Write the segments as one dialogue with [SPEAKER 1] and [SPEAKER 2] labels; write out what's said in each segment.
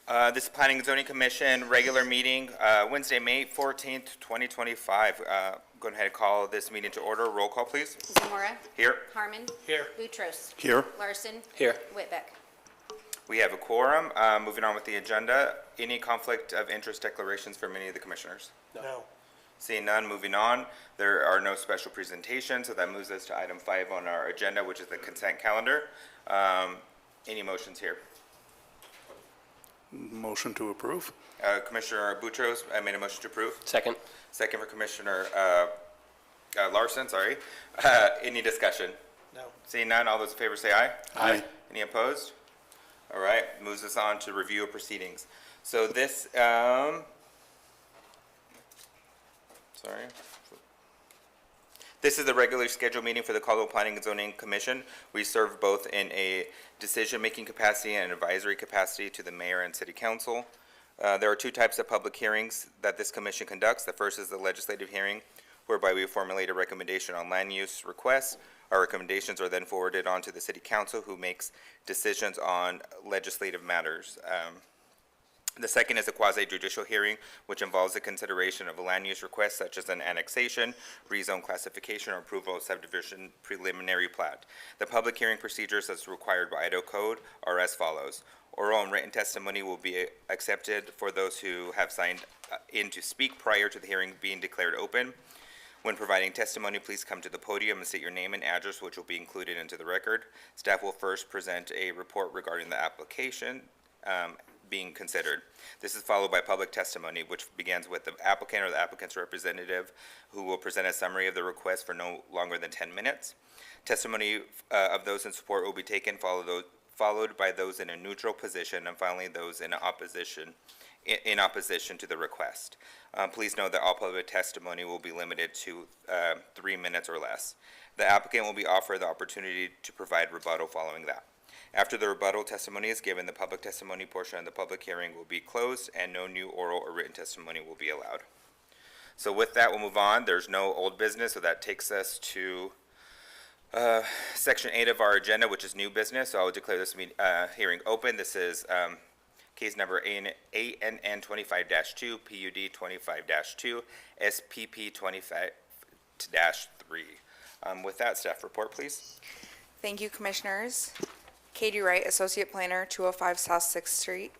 [SPEAKER 1] This is Planning and Zoning Commission regular meeting, Wednesday, May 14th, 2025. Go ahead and call this meeting to order. Roll call, please.
[SPEAKER 2] Zamora.
[SPEAKER 1] Here.
[SPEAKER 2] Harmon.
[SPEAKER 3] Here.
[SPEAKER 2] Boutros.
[SPEAKER 4] Here.
[SPEAKER 2] Larson.
[SPEAKER 3] Here.
[SPEAKER 2] Whitbeck.
[SPEAKER 1] We have a quorum. Moving on with the agenda. Any conflict of interest declarations from any of the commissioners?
[SPEAKER 3] No.
[SPEAKER 1] Seeing none, moving on. There are no special presentations, so that moves us to item 5 on our agenda, which is the consent calendar. Any motions here?
[SPEAKER 4] Motion to approve.
[SPEAKER 1] Commissioner Boutros, I made a motion to approve.
[SPEAKER 3] Second.
[SPEAKER 1] Second for Commissioner Larson, sorry. Any discussion?
[SPEAKER 3] No.
[SPEAKER 1] Seeing none, all those in favor say aye.
[SPEAKER 4] Aye.
[SPEAKER 1] Any opposed? All right, moves us on to review of proceedings. So this, This is the regularly scheduled meeting for the Caldwell Planning and Zoning Commission. We serve both in a decision-making capacity and an advisory capacity to the mayor and city council. There are two types of public hearings that this commission conducts. The first is the legislative hearing, whereby we formulate a recommendation on land use requests. Our recommendations are then forwarded on to the city council, who makes decisions on legislative matters. The second is a quasi-judicial hearing, which involves the consideration of a land use request such as an annexation, rezone classification, or approval of subdivision preliminary plat. The public hearing procedures as required by Idaho Code are as follows. Oral and written testimony will be accepted for those who have signed in to speak prior to the hearing being declared open. When providing testimony, please come to the podium and state your name and address, which will be included into the record. Staff will first present a report regarding the application being considered. This is followed by public testimony, which begins with the applicant or the applicant's representative, who will present a summary of the request for no longer than 10 minutes. Testimony of those in support will be taken, followed by those in a neutral position, and finally those in opposition to the request. Please note that all public testimony will be limited to 3 minutes or less. The applicant will be offered the opportunity to provide rebuttal following that. After the rebuttal testimony is given, the public testimony portion of the public hearing will be closed and no new oral or written testimony will be allowed. So with that, we'll move on. There's no old business, so that takes us to Section 8 of our agenda, which is new business. So I will declare this hearing open. This is case number ANN 25-2, PUD 25-2, SPP 25-3. With that, staff report, please.
[SPEAKER 5] Thank you, Commissioners. Katie Wright, Associate Planner, 205 South 6th Street.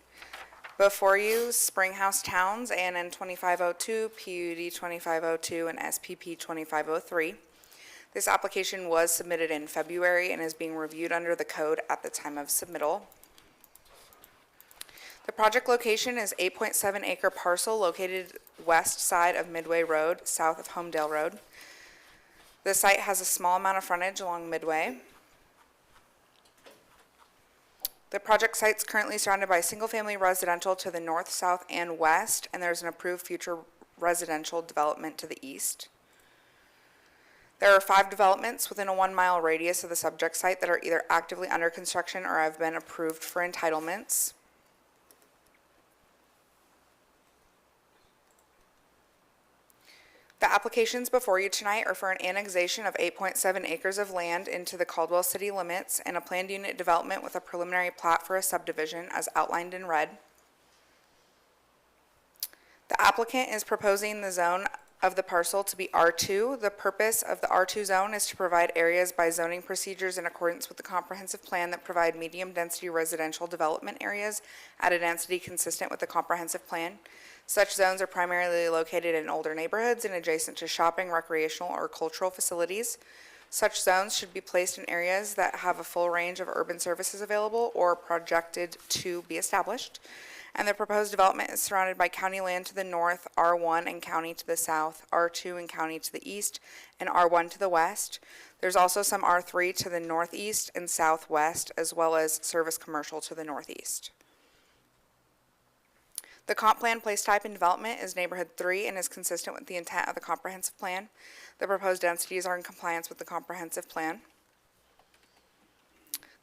[SPEAKER 5] Before you, Springhouse Towns, ANN 2502, PUD 2502, and SPP 2503. This application was submitted in February and is being reviewed under the code at the time of submittal. The project location is 8.7 acre parcel located west side of Midway Road, south of Homedale Road. The site has a small amount of frontage along Midway. The project site is currently surrounded by single-family residential to the north, south, and west, and there's an approved future residential development to the east. There are 5 developments within a 1-mile radius of the subject site that are either actively under construction or have been approved for entitlements. The applications before you tonight are for an annexation of 8.7 acres of land into the Caldwell city limits and a planned unit development with a preliminary plat for a subdivision as outlined in red. The applicant is proposing the zone of the parcel to be R2. The purpose of the R2 zone is to provide areas by zoning procedures in accordance with the comprehensive plan that provide medium density residential development areas at a density consistent with the comprehensive plan. Such zones are primarily located in older neighborhoods and adjacent to shopping, recreational, or cultural facilities. Such zones should be placed in areas that have a full range of urban services available or projected to be established. And the proposed development is surrounded by county land to the north, R1 and county to the south, R2 and county to the east, and R1 to the west. There's also some R3 to the northeast and southwest, as well as service commercial to the northeast. The comp plan place type and development is neighborhood 3 and is consistent with the intent of the comprehensive plan. The proposed densities are in compliance with the comprehensive plan.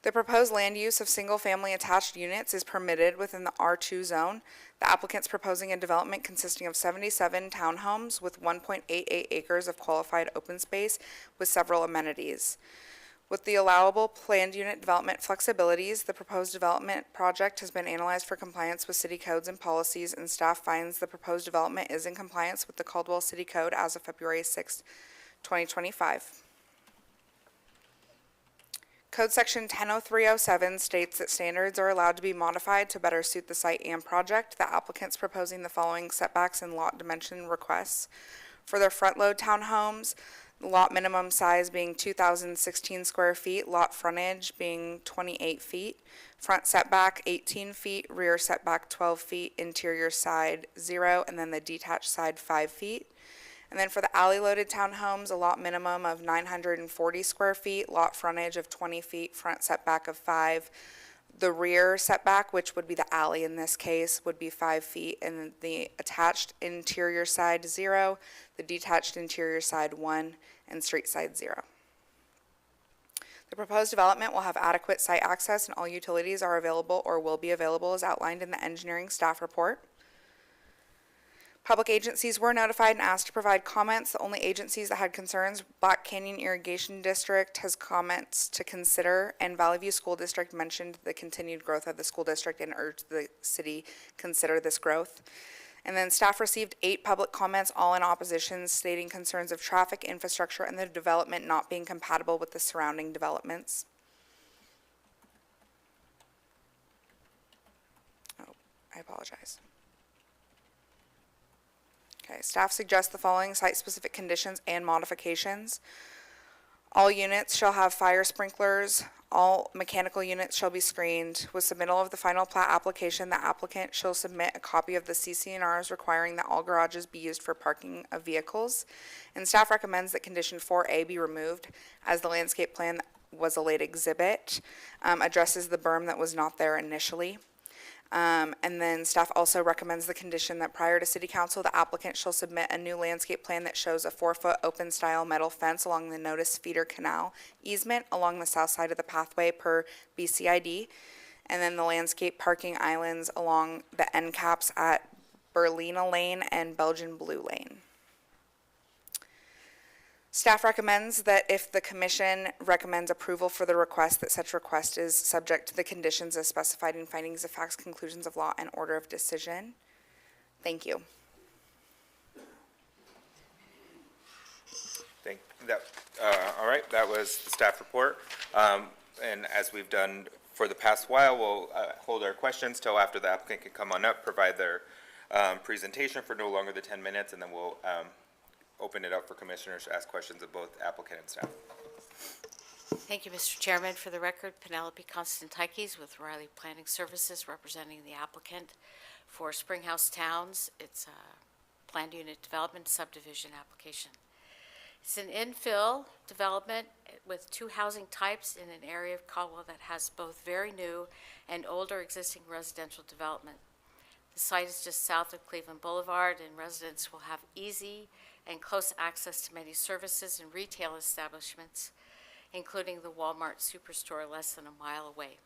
[SPEAKER 5] The proposed land use of single-family attached units is permitted within the R2 zone. The applicant's proposing a development consisting of 77 townhomes with 1.88 acres of qualified open space with several amenities. With the allowable planned unit development flexibilities, the proposed development project has been analyzed for compliance with city codes and policies, and staff finds the proposed development is in compliance with the Caldwell City Code as of February 6, 2025. Code Section 100307 states that standards are allowed to be modified to better suit the site and project. The applicant's proposing the following setbacks and lot dimension requests. For their front-load townhomes, lot minimum size being 2,016 square feet, lot frontage being 28 feet, front setback 18 feet, rear setback 12 feet, interior side 0, and then the detached side 5 feet. And then for the alley-loaded townhomes, a lot minimum of 940 square feet, lot frontage of 20 feet, front setback of 5. The rear setback, which would be the alley in this case, would be 5 feet, and the attached interior side 0, the detached interior side 1, and street side 0. The proposed development will have adequate site access, and all utilities are available or will be available as outlined in the engineering staff report. Public agencies were notified and asked to provide comments. The only agencies that had concerns, Black Canyon Irrigation District has comments to consider, and Valley View School District mentioned the continued growth of the school district and urged the city consider this growth. And then staff received 8 public comments, all in opposition, stating concerns of traffic, infrastructure, and the development not being compatible with the surrounding developments. Oh, I apologize. Okay, staff suggests the following site-specific conditions and modifications. All units shall have fire sprinklers. All mechanical units shall be screened. With submittal of the final plat application, the applicant shall submit a copy of the CC&Rs requiring that all garages be used for parking of vehicles. And staff recommends that condition 4A be removed, as the landscape plan was a late exhibit, addresses the berm that was not there initially. And then staff also recommends the condition that prior to city council, the applicant shall submit a new landscape plan that shows a 4-foot open style metal fence along the notice feeder canal easement along the south side of the pathway per BCID. And then the landscape parking islands along the end caps at Berlina Lane and Belgian Blue Lane. Staff recommends that if the commission recommends approval for the request, that such request is subject to the conditions as specified in findings of facts, conclusions of law, and order of decision. Thank you.
[SPEAKER 1] All right, that was the staff report. And as we've done for the past while, we'll hold our questions till after the applicant can come on up, provide their presentation for no longer than 10 minutes, and then we'll open it up for commissioners to ask questions of both applicant and staff.
[SPEAKER 2] Thank you, Mr. Chairman. For the record, Penelope Constantikis with Riley Planning Services, representing the applicant for Springhouse Towns. It's a planned unit development subdivision application. It's an infill development with 2 housing types in an area of Caldwell that has both very new and older existing residential development. The site is just south of Cleveland Boulevard, and residents will have easy and close access to many services and retail establishments, including the Walmart superstore less than a mile away.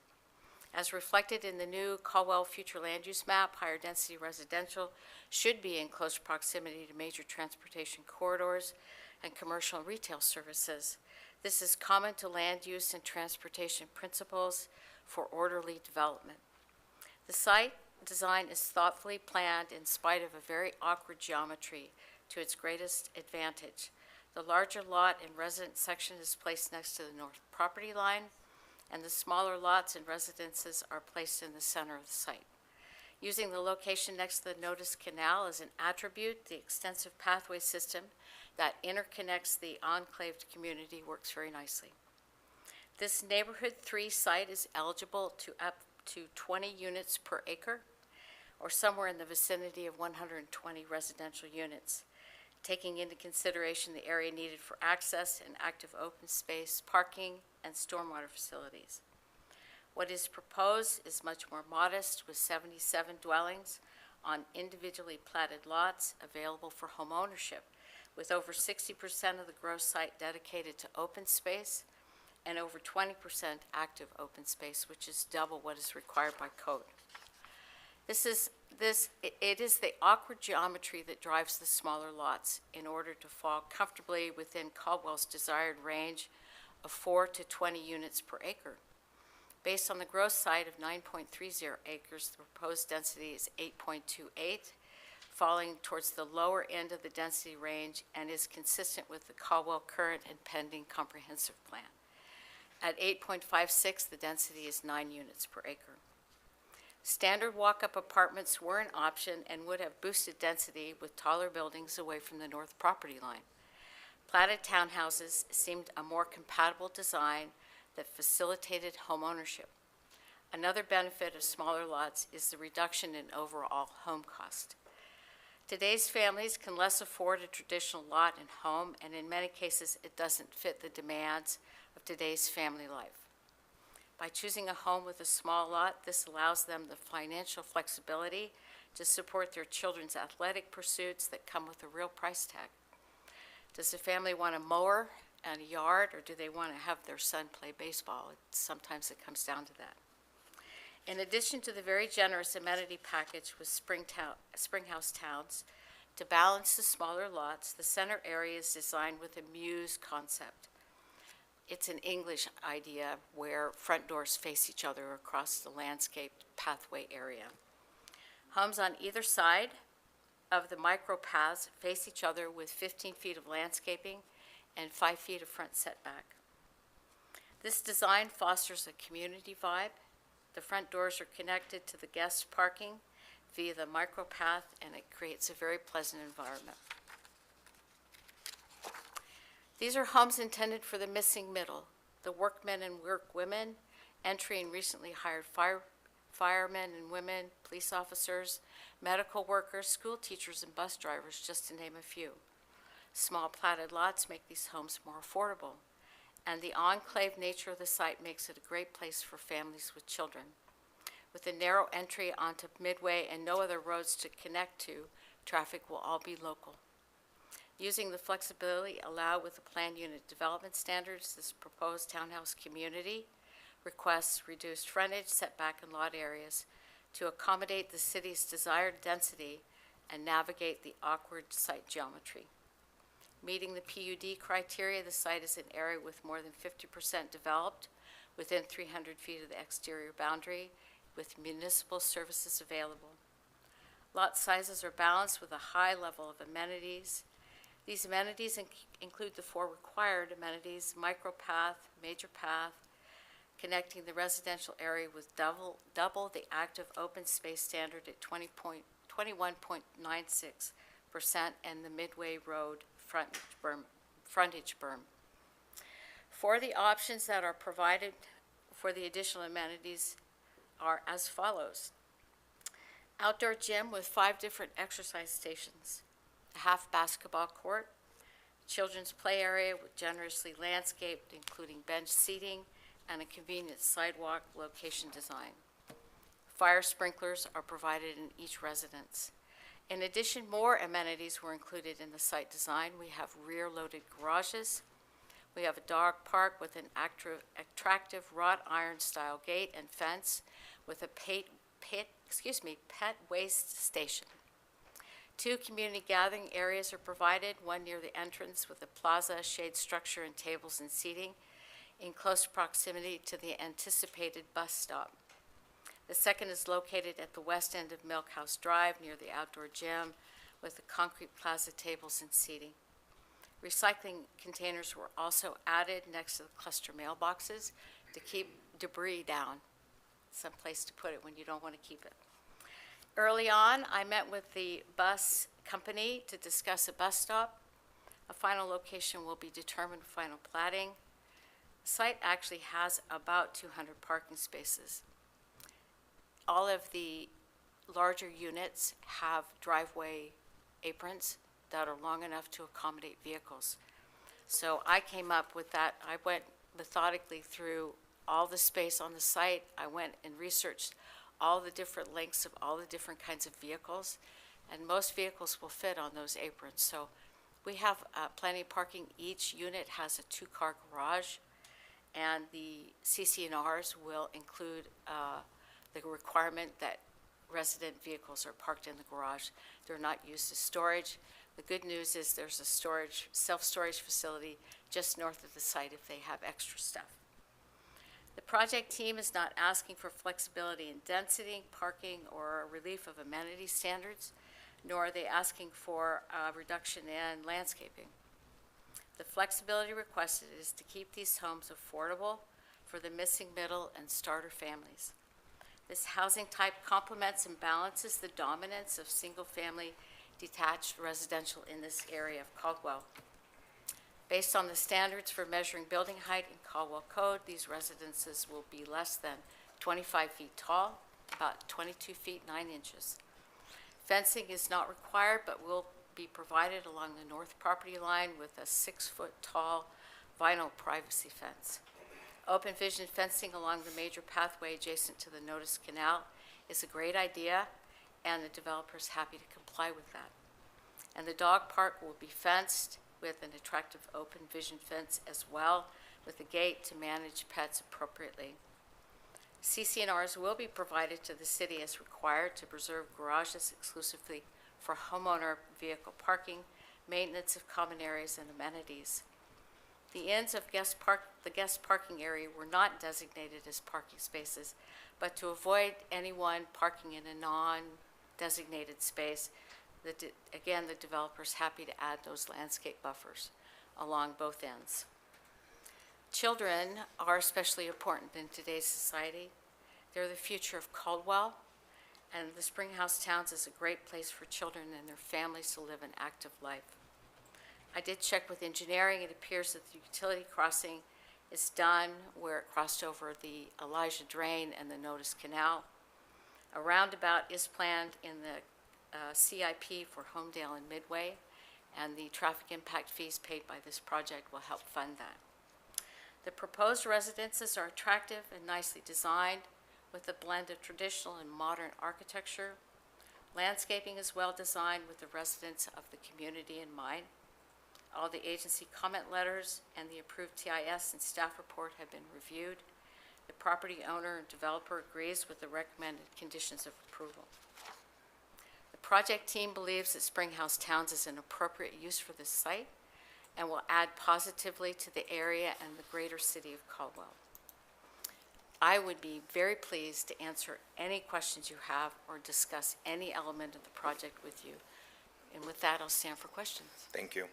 [SPEAKER 2] As reflected in the new Caldwell future land use map, higher density residential should be in close proximity to major transportation corridors and commercial and retail services. This is common to land use and transportation principles for orderly development. The site design is thoughtfully planned in spite of a very awkward geometry to its greatest advantage. The larger lot and residence section is placed next to the north property line, and the smaller lots and residences are placed in the center of the site. Using the location next to the Notice Canal as an attribute, the extensive pathway system that interconnects the enclaved community works very nicely. This Neighborhood 3 site is eligible to up to 20 units per acre, or somewhere in the vicinity of 120 residential units, taking into consideration the area needed for access and active open space, parking, and stormwater facilities. What is proposed is much more modest, with 77 dwellings on individually platted lots available for home ownership, with over 60% of the gross site dedicated to open space and over 20% active open space, which is double what is required by code. It is the awkward geometry that drives the smaller lots in order to fall comfortably within Caldwell's desired range of 4 to 20 units per acre. Based on the gross site of 9.30 acres, the proposed density is 8.28, falling towards the lower end of the density range and is consistent with the Caldwell current and pending comprehensive plan. At 8.56, the density is 9 units per acre. Standard walk-up apartments were an option and would have boosted density with taller buildings away from the north property line. Platted townhouses seemed a more compatible design that facilitated homeownership. Another benefit of smaller lots is the reduction in overall home cost. Today's families can less afford a traditional lot and home, and in many cases, it doesn't fit the demands of today's family life. By choosing a home with a small lot, this allows them the financial flexibility to support their children's athletic pursuits that come with a real price tag. Does the family want a mower and a yard, or do they want to have their son play baseball? Sometimes it comes down to that. In addition to the very generous amenity package with Springhouse Towns, to balance the smaller lots, the center area is designed with a muse concept. It's an English idea where front doors face each other across the landscaped pathway area. Homes on either side of the micro paths face each other with 15 feet of landscaping and 5 feet of front setback. This design fosters a community vibe. The front doors are connected to the guest parking via the micro path, and it creates a very pleasant environment. These are homes intended for the missing middle, the workmen and workwomen, entry and recently hired firemen and women, police officers, medical workers, school teachers, and bus drivers, just to name a few. Small platted lots make these homes more affordable, and the enclave nature of the site makes it a great place for families with children. With a narrow entry onto Midway and no other roads to connect to, traffic will all be local. Using the flexibility allowed with the planned unit development standards, this proposed townhouse community requests reduced frontage, setback, and lot areas to accommodate the city's desired density and navigate the awkward site geometry. Meeting the PUD criteria, the site is an area with more than 50% developed within 300 feet of the exterior boundary with municipal services available. Lot sizes are balanced with a high level of amenities. These amenities include the 4 required amenities: micro path, major path, connecting the residential area with double the active open space standard at 21.96%, and the Midway Road frontage berm. For the options that are provided for the additional amenities are as follows: outdoor gym with 5 different exercise stations, a half basketball court, children's play area with generously landscaped, including bench seating, and a convenient sidewalk location design. Fire sprinklers are provided in each residence. In addition, more amenities were included in the site design. We have rear-loaded garages. We have a dog park with an attractive wrought iron style gate and fence with a pet waste station. 2 community gathering areas are provided, one near the entrance with a plaza, shade structure, and tables and seating in close proximity to the anticipated bus stop. The second is located at the west end of Milk House Drive near the outdoor gym with the concrete plaza, tables, and seating. Recycling containers were also added next to the cluster mailboxes to keep debris down, some place to put it when you don't want to keep it. Early on, I met with the bus company to discuss a bus stop. A final location will be determined with final platting. The site actually has about 200 parking spaces. All of the larger units have driveway aprons that are long enough to accommodate vehicles. So I came up with that. I went methodically through all the space on the site. I went and researched all the different lengths of all the different kinds of vehicles, and most vehicles will fit on those aprons. So we have plenty of parking. Each unit has a 2-car garage, and the CC&Rs will include the requirement that resident vehicles are parked in the garage. They're not used as storage. The good news is there's a self-storage facility just north of the site if they have extra stuff. The project team is not asking for flexibility in density, parking, or a relief of amenity standards, nor are they asking for a reduction in landscaping. The flexibility requested is to keep these homes affordable for the missing middle and starter families. This housing type complements and balances the dominance of single-family detached residential in this area of Caldwell. Based on the standards for measuring building height in Caldwell Code, these residences will be less than 25 feet tall, about 22 feet 9 inches. Fencing is not required, but will be provided along the north property line with a 6-foot-tall vinyl privacy fence. Open vision fencing along the major pathway adjacent to the Notice Canal is a great idea, and the developer is happy to comply with that. And the dog park will be fenced with an attractive open vision fence as well, with a gate to manage pets appropriately. CC&Rs will be provided to the city as required to preserve garages exclusively for homeowner vehicle parking, maintenance of common areas and amenities. The ends of the guest parking area were not designated as parking spaces, but to avoid anyone parking in a non-designated space, again, the developer's happy to add those landscape buffers along both ends. Children are especially important in today's society. They're the future of Caldwell, and the Springhouse Towns is a great place for children and their families to live an active life. I did check with engineering. It appears that the utility crossing is done where it crossed over the Elijah Drain and the Notice Canal. A roundabout is planned in the CIP for Homedale and Midway, and the traffic impact fees paid by this project will help fund that. The proposed residences are attractive and nicely designed with a blend of traditional and modern architecture. Landscaping is well designed with the residents of the community in mind. All the agency comment letters and the approved TIS and staff report have been reviewed. The property owner and developer agrees with the recommended conditions of approval. The project team believes that Springhouse Towns is an appropriate use for this site and will add positively to the area and the greater city of Caldwell. I would be very pleased to answer any questions you have or discuss any element of the project with you. And with that, I'll stand for questions.
[SPEAKER 1] Thank you.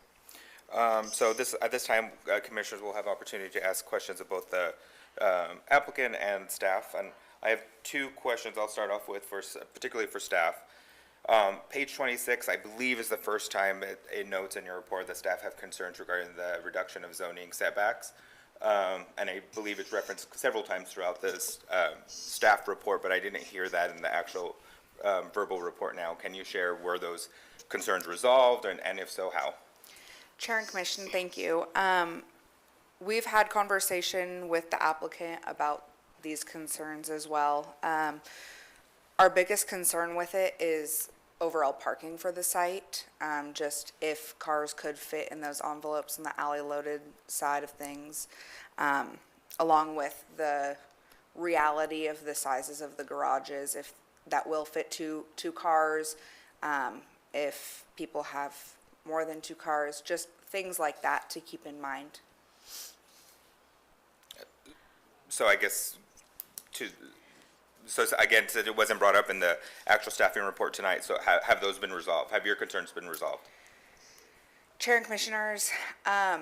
[SPEAKER 1] So at this time, commissioners will have opportunity to ask questions of both the applicant and staff. And I have two questions I'll start off with, particularly for staff. Page 26, I believe, is the first time it notes in your report that staff have concerns regarding the reduction of zoning setbacks. And I believe it's referenced several times throughout this staff report, but I didn't hear that in the actual verbal report now. Can you share were those concerns resolved, and if so, how?
[SPEAKER 5] Chair and Commission, thank you. We've had conversation with the applicant about these concerns as well. Our biggest concern with it is overall parking for the site, just if cars could fit in those envelopes on the alley loaded side of things, along with the reality of the sizes of the garages, if that will fit two cars, if people have more than 2 cars, just things like that to keep in mind.
[SPEAKER 1] So I guess again, since it wasn't brought up in the actual staffing report tonight, so have those been resolved? Have your concerns been resolved?
[SPEAKER 5] Chair and Commissioners, I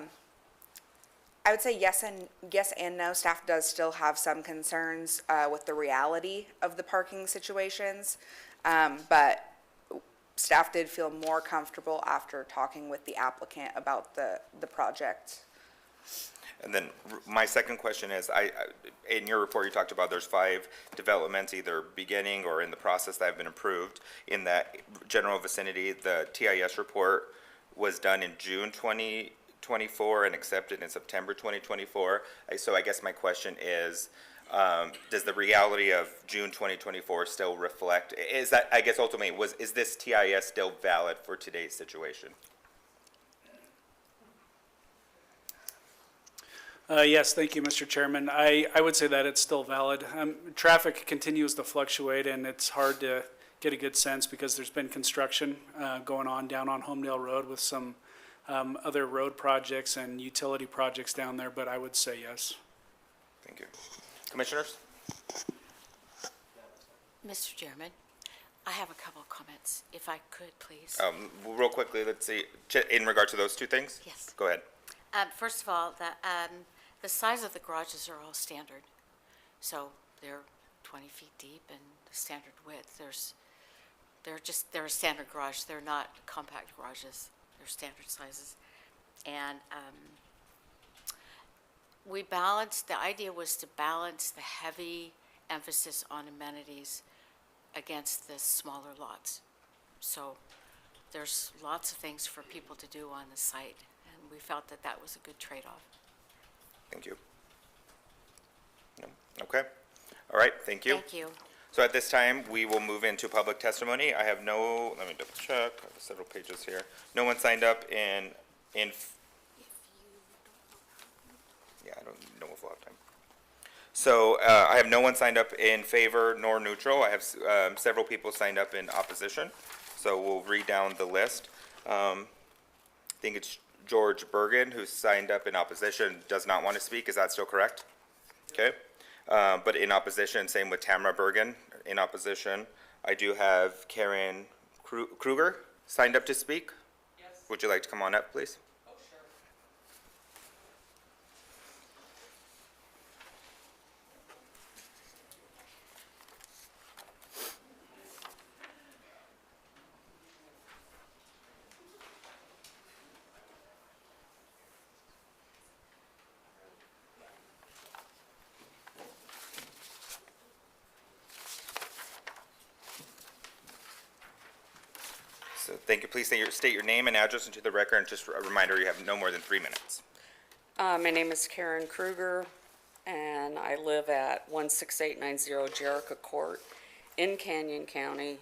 [SPEAKER 5] would say yes and no. Staff does still have some concerns with the reality of the parking situations, but staff did feel more comfortable after talking with the applicant about the project.
[SPEAKER 1] And then my second question is, in your report, you talked about there's 5 developments either beginning or in the process that have been approved in that general vicinity. The TIS report was done in June 2024 and accepted in September 2024. So I guess my question is, does the reality of June 2024 still reflect, is that, I guess ultimately, is this TIS still valid for today's situation?
[SPEAKER 3] Yes, thank you, Mr. Chairman. I would say that it's still valid. Traffic continues to fluctuate, and it's hard to get a good sense, because there's been construction going on down on Homedale Road with some other road projects and utility projects down there, but I would say yes.
[SPEAKER 1] Thank you. Commissioners?
[SPEAKER 2] Mr. Chairman, I have a couple of comments, if I could, please.
[SPEAKER 1] Real quickly, let's see, in regard to those two things?
[SPEAKER 2] Yes.
[SPEAKER 1] Go ahead.
[SPEAKER 2] First of all, the size of the garages are all standard. So they're 20 feet deep and the standard width. They're a standard garage. They're not compact garages. They're standard sizes. And the idea was to balance the heavy emphasis on amenities against the smaller lots. So there's lots of things for people to do on the site, and we felt that that was a good trade-off.
[SPEAKER 1] Thank you. No? Okay. All right, thank you.
[SPEAKER 2] Thank you.
[SPEAKER 1] So at this time, we will move into public testimony. I have no, let me double check, I have several pages here. No one signed up yeah, I don't know if we'll have time. So I have no one signed up in favor nor neutral. I have several people signed up in opposition. So we'll read down the list. I think it's George Bergen who signed up in opposition, does not want to speak. Is that still correct? Okay. But in opposition, same with Tamara Bergen in opposition. I do have Karen Kruger signed up to speak. Yes. Would you like to come on up, please? So thank you. Please state your name and address into the record, and just a reminder, you have no more than 3 minutes.
[SPEAKER 4] My name is Karen Kruger, and I live at 16890 Jericho Court in Canyon County,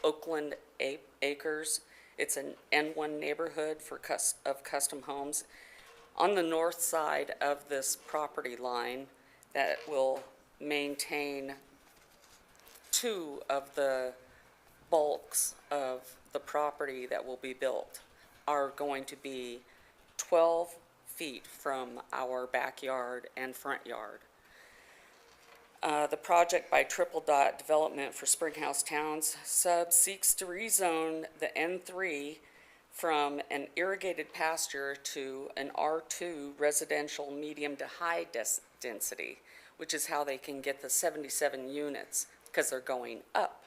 [SPEAKER 4] Oakland Acres. It's an N1 neighborhood of custom homes. On the north side of this property line that will maintain 2 of the bulks of the property that will be built are going to be 12 feet from our backyard and front yard. The project by Triple Dot Development for Springhouse Towns sub seeks to rezone the N3 from an irrigated pasture to an R2 residential medium to high density, which is how they can get the 77 units, because they're going up.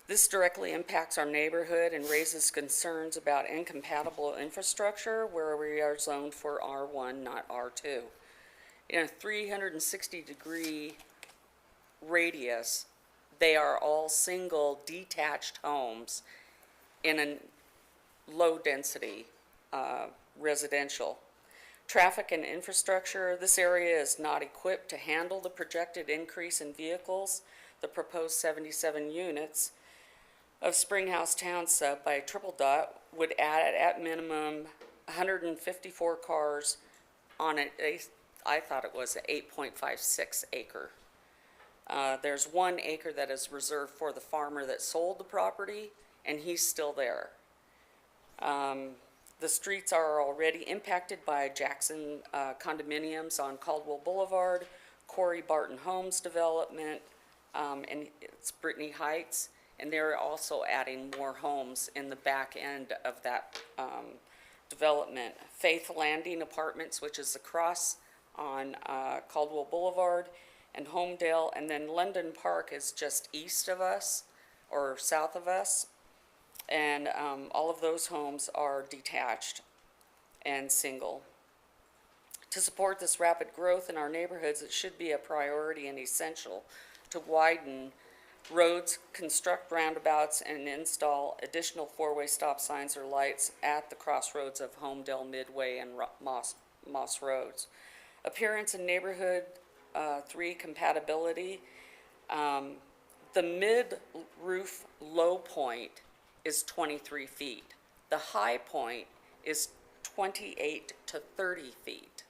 [SPEAKER 4] This directly impacts our neighborhood and raises concerns about incompatible infrastructure where we are zoned for R1, not R2. In a 360-degree radius, they are all single detached homes in a low-density residential. Traffic and infrastructure, this area is not equipped to handle the projected increase in vehicles. The proposed 77 units of Springhouse Town sub by Triple Dot would add at minimum 154 cars on I thought it was an 8.56 acre. There's 1 acre that is reserved for the farmer that sold the property, and he's still there. The streets are already impacted by Jackson condominiums on Caldwell Boulevard, Corey Barton Homes development, and it's Brittany Heights. And they're also adding more homes in the back end of that development. Faith Landing Apartments, which is across on Caldwell Boulevard and Homedale, and then London Park is just east of us or south of us. And all of those homes are detached and single. To support this rapid growth in our neighborhoods, it should be a priority and essential to widen roads, construct roundabouts, and install additional 4-way stop signs or lights at the crossroads of Homedale, Midway, and Moss Roads. Appearance and neighborhood 3 compatibility. The mid-roof low point is 23 feet. The high point is 28 to 30 feet.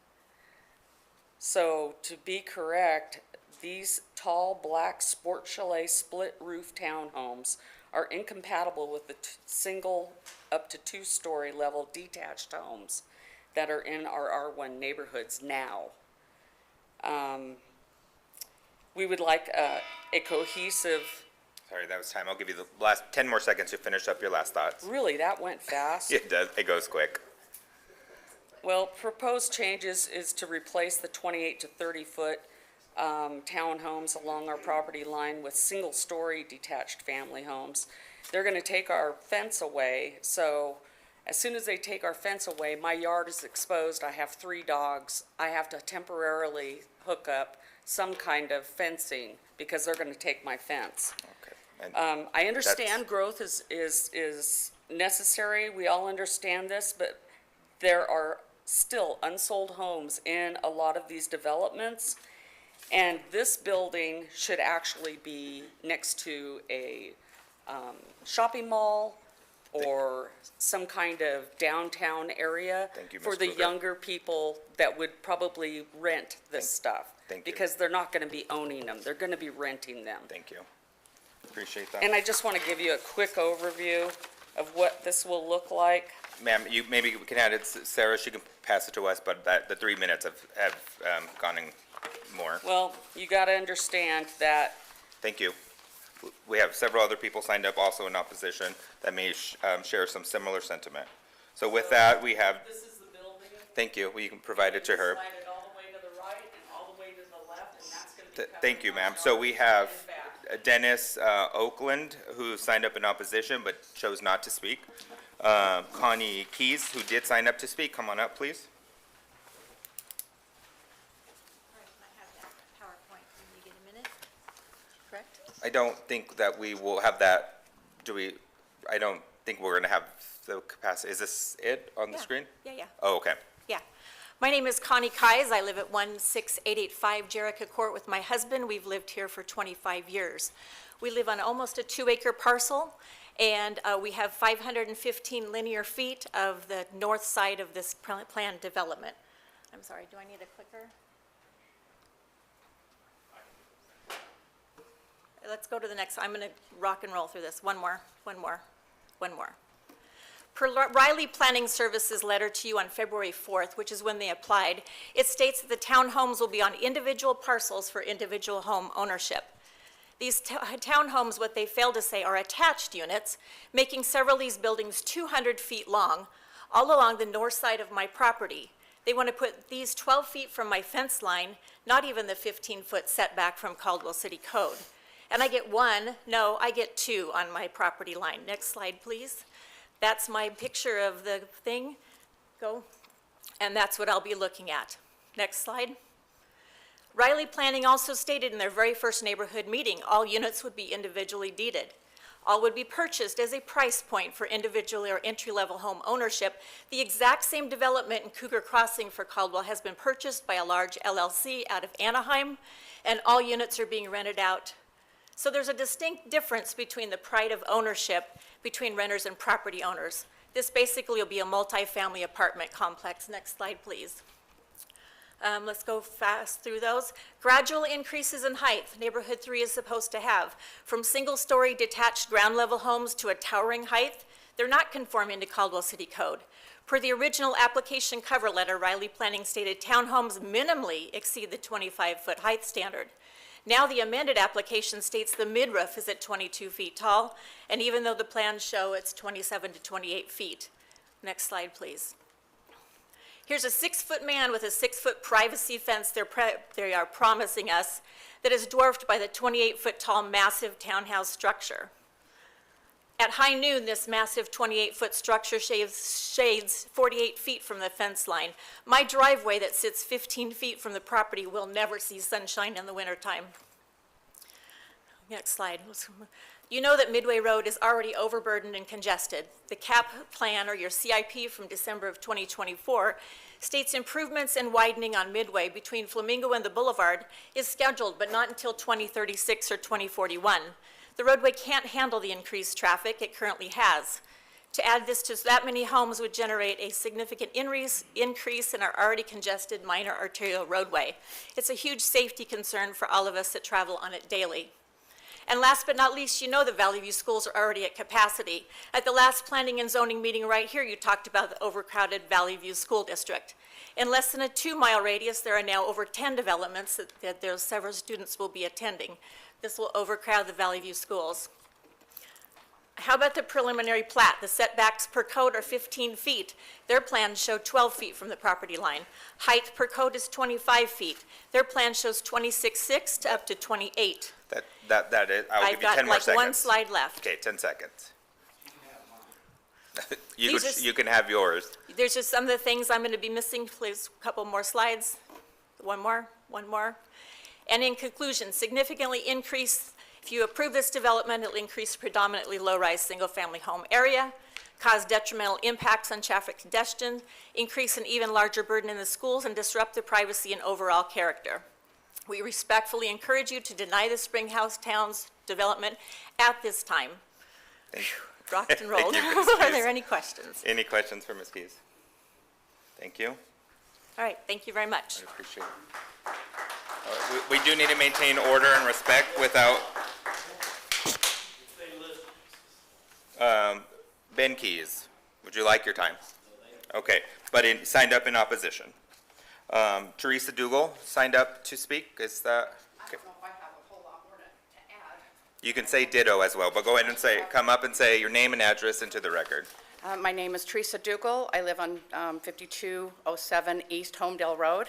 [SPEAKER 4] So to be correct, These tall, black sport chalet split roof townhomes are incompatible with the single up to two-story level detached homes that are in our R1 neighborhoods now. We would like a cohesive,
[SPEAKER 1] Sorry, that was time. I'll give you the last 10 more seconds to finish up your last thoughts.
[SPEAKER 4] really, that went fast.
[SPEAKER 1] It does, it goes quick.
[SPEAKER 4] Well, proposed changes is to replace the 28 to 30-foot townhomes along our property line with single-story detached family homes. They're gonna take our fence away, so as soon as they take our fence away, my yard is exposed. I have 3 dogs. I have to temporarily hook up some kind of fencing because they're gonna take my fence.
[SPEAKER 1] Okay. And
[SPEAKER 4] I understand growth is necessary, we all understand this, but there are still unsold homes in a lot of these developments. And this building should actually be next to a shopping mall or some kind of downtown area.
[SPEAKER 1] Thank you,
[SPEAKER 4] for
[SPEAKER 1] Ms.
[SPEAKER 4] the
[SPEAKER 1] Kruger.
[SPEAKER 4] younger people that would probably rent this stuff.
[SPEAKER 1] thank you.
[SPEAKER 4] Because they're not gonna be owning them, they're gonna be renting them.
[SPEAKER 1] Thank you. Appreciate that.
[SPEAKER 4] And I just want to give you a quick overview of what this will look like.
[SPEAKER 1] Ma'am, you, maybe we can add it, Sarah, she can pass it to us, but the 3 minutes have gone in more.
[SPEAKER 4] Well, you got to understand that,
[SPEAKER 1] Thank you. We have several other people signed up also in opposition that may share some similar sentiment. So with that, we have,
[SPEAKER 4] this is the building.
[SPEAKER 1] thank you, we can provide it to her.
[SPEAKER 4] Slide it all the way to the right and all the way to the left, and that's going to be covered.
[SPEAKER 1] Thank you,
[SPEAKER 4] by
[SPEAKER 1] ma'am.
[SPEAKER 4] our
[SPEAKER 1] So we have
[SPEAKER 4] and back.
[SPEAKER 1] Dennis Oakland, who signed up in opposition but chose not to speak. Connie Keys, who did sign up to speak. Come on up, please.
[SPEAKER 6] All right, I have that PowerPoint when you get a minute, correct?
[SPEAKER 1] I don't think that we will have that, I don't think we're gonna have the capacity. Is this it on the
[SPEAKER 6] Yeah.
[SPEAKER 1] screen?
[SPEAKER 6] Yeah.
[SPEAKER 1] Oh, okay.
[SPEAKER 6] Yeah. My name is Connie Kais. I live at 16885 Jericho Court with my husband. We've lived here for 25 years. We live on almost a 2-acre parcel, and we have 515 linear feet of the north side of this planned development. I'm sorry, do I need a clicker? Let's go to the next. I'm going to rock and roll through this. One more. Per Riley Planning Services letter to you on February 4th, which is when they applied, it states that the townhomes will be on individual parcels for individual home ownership. These townhomes, what they fail to say, are attached units, making several of these buildings 200 feet long, all along the north side of my property. They want to put these 12 feet from my fence line, not even the 15-foot setback from Caldwell City Code. And I get I get 2 on my property line. Next slide, please. That's my picture of the thing. Go. And that's what I'll be looking at. Next slide. Riley Planning also stated in their very first neighborhood meeting, all units would be individually deeded. All would be purchased as a price point for individual or entry-level home ownership. The exact same development in Cougar Crossing for Caldwell has been purchased by a large LLC out of Anaheim, and all units are being rented out. So there's a distinct difference between the pride of ownership between renters and property owners. This basically will be a multifamily apartment complex. Next slide, please. Let's go fast through those. Gradual increases in height, neighborhood 3 is supposed to have. From single-story detached ground-level homes to a towering height, they're not conforming to Caldwell City Code. Per the original application cover letter, Riley Planning stated townhomes minimally exceed the 25-foot height standard. Now the amended application states the midroof is at 22 feet tall, and even though the plans show it's 27 to 28 feet. Next slide, please. Here's a 6-foot man with a 6-foot privacy fence they are promising us that is dwarfed by the 28-foot tall massive townhouse structure. At high noon, this massive 28-foot structure shades 48 feet from the fence line. My driveway that sits 15 feet from the property will never see sunshine in the wintertime. Next slide. You know that Midway Road is already overburdened and congested. The CAP plan, or your CIP from December of 2024, states improvements and widening on Midway between Flamingo and the Boulevard is scheduled, but not until 2036 or 2041. The roadway can't handle the increased traffic it currently has. To add this to that many homes would generate a significant increase in our already congested minor arterial roadway. It's a huge safety concern for all of us that travel on it daily. And last but not least, you know the Valley View schools are already at capacity. At the last planning and zoning meeting right here, you talked about the overcrowded Valley View School District. In less than a 2-mile radius, there are now over 10 developments that there's several students will be attending. This will overcrowd the Valley View schools. How about the preliminary plat? The setbacks per code are 15 feet. Their plans show 12 feet from the property line. Height per code is 25 feet. Their plan shows 26.6 to up to 28.
[SPEAKER 1] That is, I'll give you 10 more seconds.
[SPEAKER 6] I've got like one slide left.
[SPEAKER 1] Okay, 10 seconds.
[SPEAKER 6] These are-
[SPEAKER 1] You can have yours.
[SPEAKER 6] There's just some of the things I'm going to be missing. Please, a couple more slides. One more. And in conclusion, significantly increase, if you approve this development, it'll increase predominantly low-rise single-family home area, cause detrimental impacts on traffic congestion, increase an even larger burden in the schools, and disrupt the privacy and overall character. We respectfully encourage you to deny the Springhouse Towns development at this time.
[SPEAKER 1] Thank you.
[SPEAKER 6] Rocked and rolled.
[SPEAKER 1] Thank you, Ms.
[SPEAKER 6] Are
[SPEAKER 1] Pease.
[SPEAKER 6] there any questions?
[SPEAKER 1] Any questions for Ms. Pease? Thank you.
[SPEAKER 6] All right, thank you very much.
[SPEAKER 1] I appreciate it. We do need to maintain order and respect without. Ben Keys, would you like your time? Okay, but signed up in opposition. Teresa Dougal signed up to speak, is that?
[SPEAKER 7] I don't know if I have a whole lot more to add.
[SPEAKER 1] You can say ditto as well, but go ahead and come up and say your name and address into the record.
[SPEAKER 7] My name is Teresa Dougal. I live on 5207 East Homedale Road.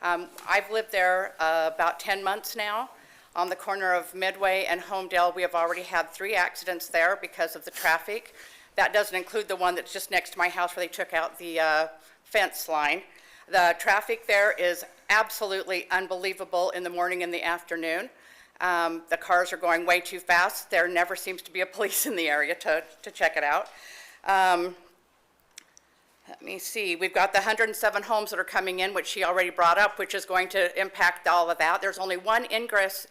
[SPEAKER 7] I've lived there about 10 months now. On the corner of Midway and Homedale, we have already had 3 accidents there because of the traffic. That doesn't include the one that's just next to my house where they took out the fence line. The traffic there is absolutely unbelievable in the morning and the afternoon. The cars are going way too fast. There never seems to be a police in the area to check it out. Let me see, we've got the 107 homes that are coming in, which she already brought up, which is going to impact all of that. There's only one egress,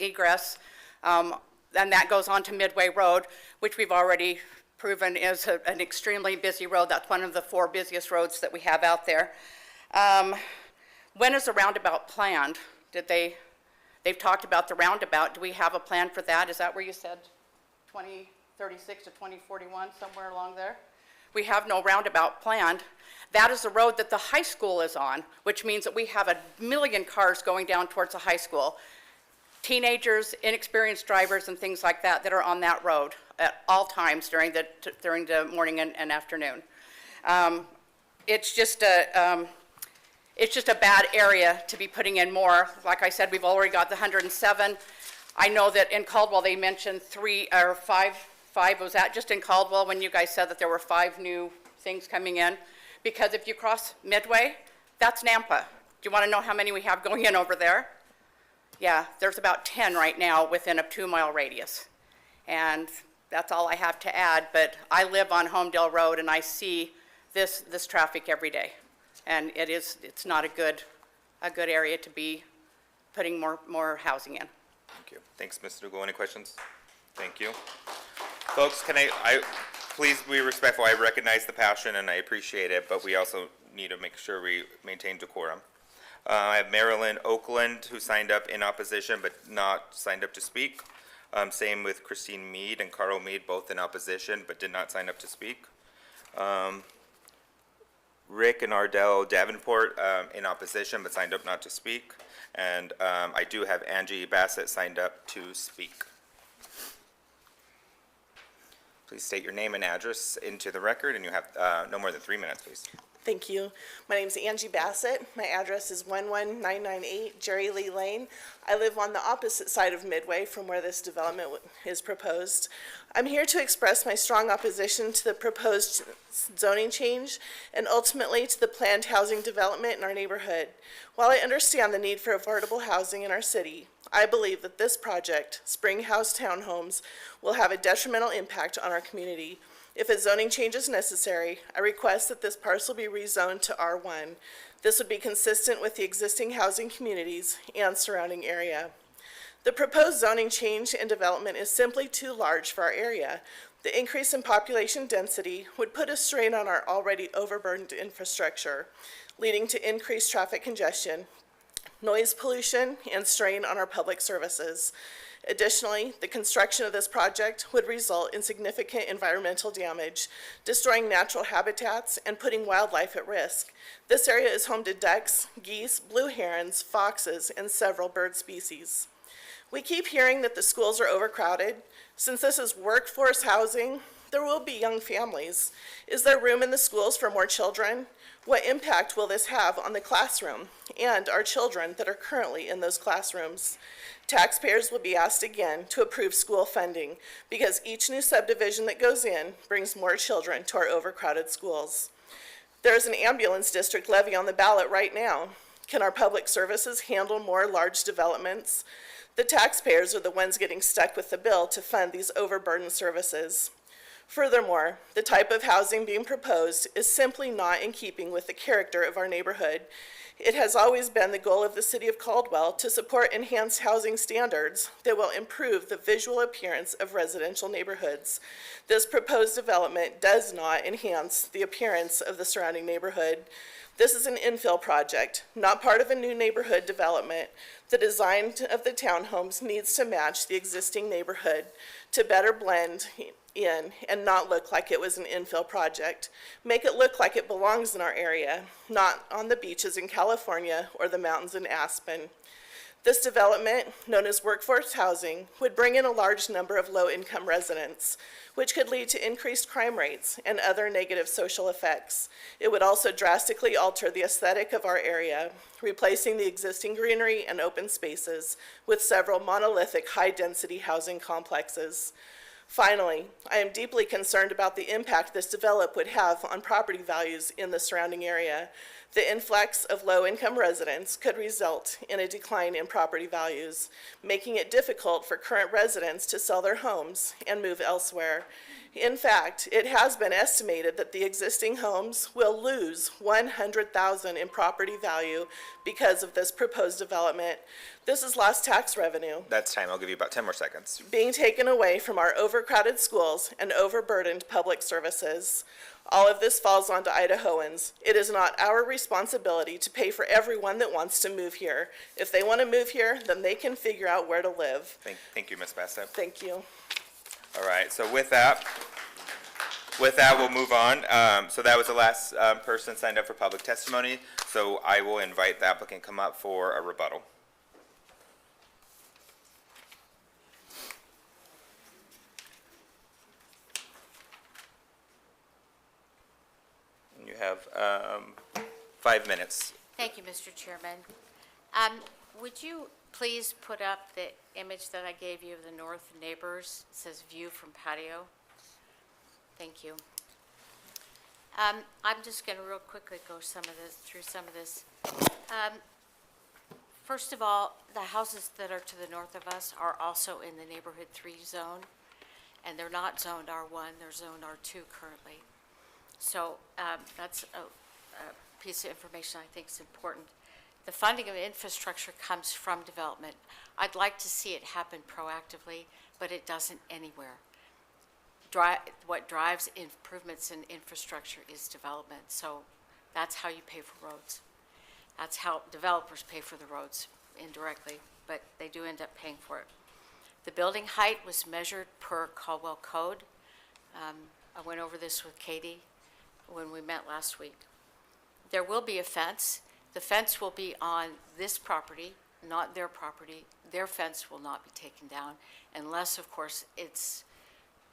[SPEAKER 7] and that goes on to Midway Road, which we've already proven is an extremely busy road. That's one of the 4 busiest roads that we have out there. When is the roundabout planned? They've talked about the roundabout. Do we have a plan for that? Is that where you said 2036 to 2041, somewhere along there? We have no roundabout planned. That is the road that the high school is on, which means that we have 1 million cars going down towards the high school. Teenagers, inexperienced drivers, and things like that that are on that road at all times during the morning and afternoon. It's just a bad area to be putting in more. Like I said, we've already got the 107. I know that in Caldwell they mentioned 3 or 5. Was that just in Caldwell when you guys said that there were 5 new things coming in? Because if you cross Midway, that's Nampa. Do you want to know how many we have going in over there? Yeah, there's about 10 right now within a 2-mile radius. And that's all I have to add, but I live on Homedale Road and I see this traffic every day. And it's not a good area to be putting more housing in.
[SPEAKER 1] Thank you. Thanks, Ms. Dougal. Any questions? Thank you. Folks, please be respectful. I recognize the passion and I appreciate it, but we also need to make sure we maintain decorum. I have Marilyn Oakland, who signed up in opposition but not signed up to speak. Same with Christine Mead and Carl Mead, both in opposition but did not sign up to speak. Rick and Ardell Davenport in opposition but signed up not to speak. And I do have Angie Bassett signed up to speak. Please state your name and address into the record, and you have no more than 3 minutes, please.
[SPEAKER 8] Thank you. My name is Angie Bassett. My address is 11998 Jerry Lee Lane. I live on the opposite side of Midway from where this development is proposed. I'm here to express my strong opposition to the proposed zoning change and ultimately to the planned housing development in our neighborhood. While I understand the need for affordable housing in our city, I believe that this project, Springhouse Townhomes, will have a detrimental impact on our community. If a zoning change is necessary, I request that this parcel be rezoned to R1. This would be consistent with the existing housing communities and surrounding area. The proposed zoning change and development is simply too large for our area. The increase in population density would put a strain on our already overburdened infrastructure, leading to increased traffic congestion, noise pollution, and strain on our public services. Additionally, the construction of this project would result in significant environmental damage, destroying natural habitats and putting wildlife at risk. This area is home to ducks, geese, blue herons, foxes, and several bird species. We keep hearing that the schools are overcrowded. Since this is workforce housing, there will be young families. Is there room in the schools for more children? What impact will this have on the classroom and our children that are currently in those classrooms? Taxpayers will be asked again to approve school funding because each new subdivision that goes in brings more children to our overcrowded schools. There is an ambulance district levy on the ballot right now. Can our public services handle more large developments? The taxpayers are the ones getting stuck with the bill to fund these overburdened services. Furthermore, the type of housing being proposed is simply not in keeping with the character of our neighborhood. It has always been the goal of the City of Caldwell to support enhanced housing standards that will improve the visual appearance of residential neighborhoods. This proposed development does not enhance the appearance of the surrounding neighborhood. This is an infill project, not part of a new neighborhood development. The design of the townhomes needs to match the existing neighborhood to better blend in and not look like it was an infill project. Make it look like it belongs in our area, not on the beaches in California or the mountains in Aspen. This development, known as workforce housing, would bring in a large number of low-income residents, which could lead to increased crime rates and other negative social effects. It would also drastically alter the aesthetic of our area, replacing the existing greenery and open spaces with several monolithic high-density housing complexes. Finally, I am deeply concerned about the impact this development would have on property values in the surrounding area. The influx of low-income residents could result in a decline in property values, making it difficult for current residents to sell their homes and move elsewhere. In fact, it has been estimated that the existing homes will lose $100,000 in property value because of this proposed development. This is lost tax revenue
[SPEAKER 1] That's time. I'll give you about 10 more seconds.
[SPEAKER 8] being taken away from our overcrowded schools and overburdened public services. All of this falls onto Idahoans. It is not our responsibility to pay for everyone that wants to move here. If they want to move here, then they can figure out where to live.
[SPEAKER 1] Thank you, Ms. Bassett.
[SPEAKER 8] Thank you.
[SPEAKER 1] All right, so with that, we'll move on. So that was the last person signed up for public testimony. So I will invite the applicant come up for a rebuttal. You have 5 minutes.
[SPEAKER 2] Thank you, Mr. Chairman. Would you please put up the image that I gave you of the north neighbors? It says view from patio. Thank you. I'm just going to real quickly go through some of this. First of all, the houses that are to the north of us are also in the neighborhood 3 zone, and they're not zoned R1, they're zoned R2 currently. So that's a piece of information I think is important. The funding of infrastructure comes from development. I'd like to see it happen proactively, but it doesn't anywhere. What drives improvements in infrastructure is development. So that's how you pay for roads. That's how developers pay for the roads indirectly, but they do end up paying for it. The building height was measured per Caldwell Code. I went over this with Katie when we met last week. There will be a fence. The fence will be on this property, not their property. Their fence will not be taken down unless, of course, it's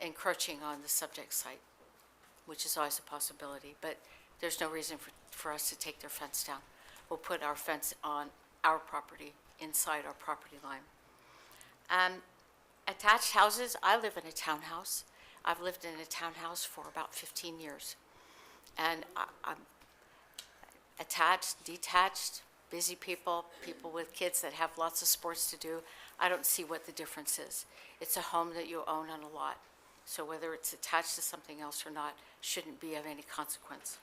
[SPEAKER 2] encroaching on the subject site, which is always a possibility, but there's no reason for us to take their fence down. We'll put our fence on our property, inside our property line. Attached houses, I live in a townhouse. I've lived in a townhouse for about 15 years. And I'm attached, detached, busy people, people with kids that have lots of sports to do. I don't see what the difference is. It's a home that you own on a lot. So whether it's attached to something else or not shouldn't be of any consequence.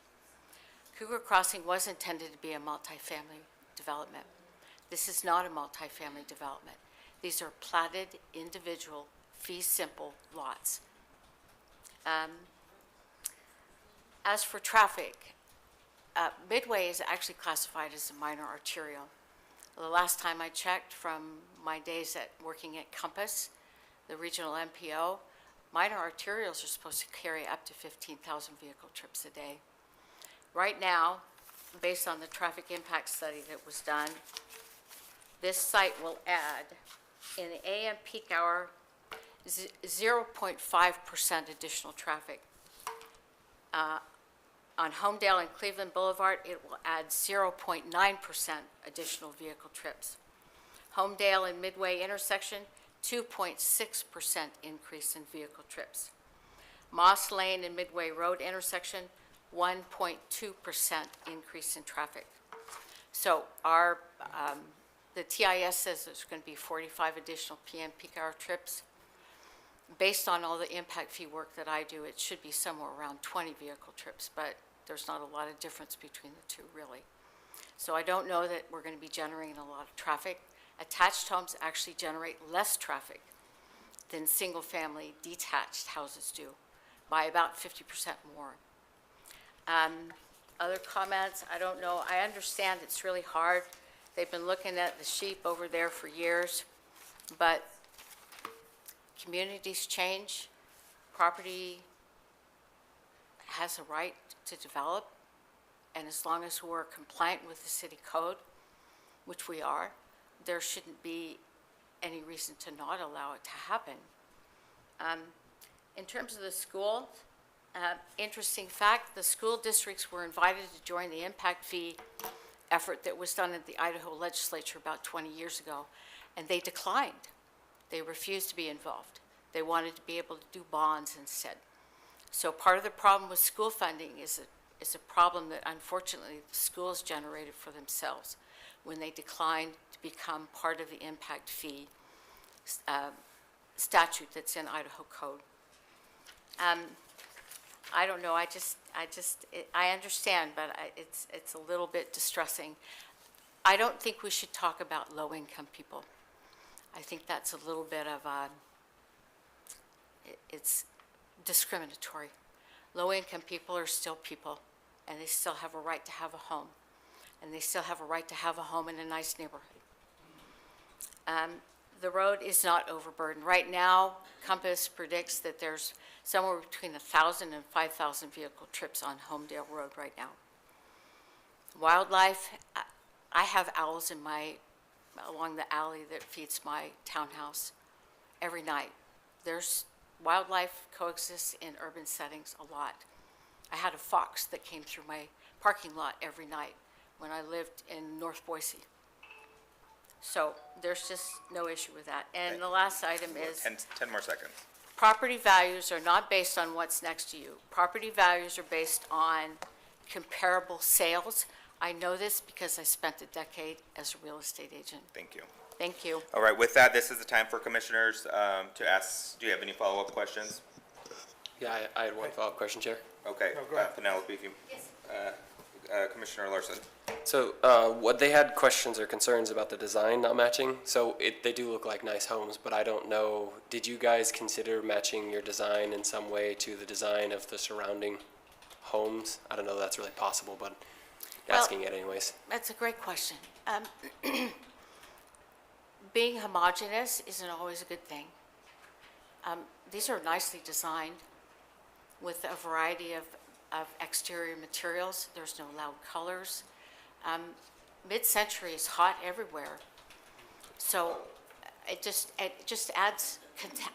[SPEAKER 2] Cougar Crossing was intended to be a multifamily development. This is not a multifamily development. These are platted individual fee simple lots. As for traffic, Midway is actually classified as a minor arterial. The last time I checked, from my days at working at Compass, the regional MPO, minor arterials are supposed to carry up to 15,000 vehicle trips a day. Right now, based on the traffic impact study that was done, this site will add, in the AM peak hour, 0.5% additional traffic. On Homedale and Cleveland Boulevard, it will add 0.9% additional vehicle trips. Homedale and Midway intersection, 2.6% increase in vehicle trips. Moss Lane and Midway Road intersection, 1.2% increase in traffic. So the TIS says there's going to be 45 additional PM peak hour trips. Based on all the impact fee work that I do, it should be somewhere around 20 vehicle trips, but there's not a lot of difference between the two, really. So I don't know that we're going to be generating a lot of traffic. Attached homes actually generate less traffic than single-family detached houses do, by about 50% more. Other comments? I don't know. I understand it's really hard. They've been looking at the sheep over there for years, but communities change. Property has a right to develop, and as long as we're compliant with the city code, which we are, there shouldn't be any reason to not allow it to happen. In terms of the school, interesting fact, the school districts were invited to join the impact fee effort that was done at the Idaho legislature about 20 years ago, and they declined. They refused to be involved. They wanted to be able to do bonds instead. So part of the problem with school funding is a problem that unfortunately the schools generated for themselves when they declined to become part of the impact fee statute that's in Idaho code. I don't know, I understand, but it's a little bit distressing. I don't think we should talk about low-income people. I think that's a little bit of it's discriminatory. Low-income people are still people, and they still have a right to have a home, and they still have a right to have a home in a nice neighborhood. The road is not overburdened. Right now, Compass predicts that there's somewhere between 1,000 and 5,000 vehicle trips on Homedale Road right now. Wildlife, I have owls along the alley that feeds my townhouse every night. Wildlife coexists in urban settings a lot. I had a fox that came through my parking lot every night when I lived in North Boise. So there's just no issue with that. And the last item is
[SPEAKER 1] 10 more seconds.
[SPEAKER 2] property values are not based on what's next to you. Property values are based on comparable sales. I know this because I spent a decade as a real estate agent.
[SPEAKER 1] Thank you.
[SPEAKER 2] Thank you.
[SPEAKER 1] All right, with that, this is the time for commissioners to ask, do you have any follow-up questions?
[SPEAKER 9] Yeah, I had one follow-up question, Chair.
[SPEAKER 1] Okay, Penelope, if you, Commissioner Larson.
[SPEAKER 9] So, what they had questions or concerns about the design not matching. So they do look like nice homes, but I don't know, did you guys consider matching your design in some way to the design of the surrounding homes? I don't know if that's really possible, but asking it anyways.
[SPEAKER 2] That's a great question. Being homogeneous isn't always a good thing. These are nicely designed with a variety of exterior materials. There's no loud colors. Mid-century is hot everywhere. So it just adds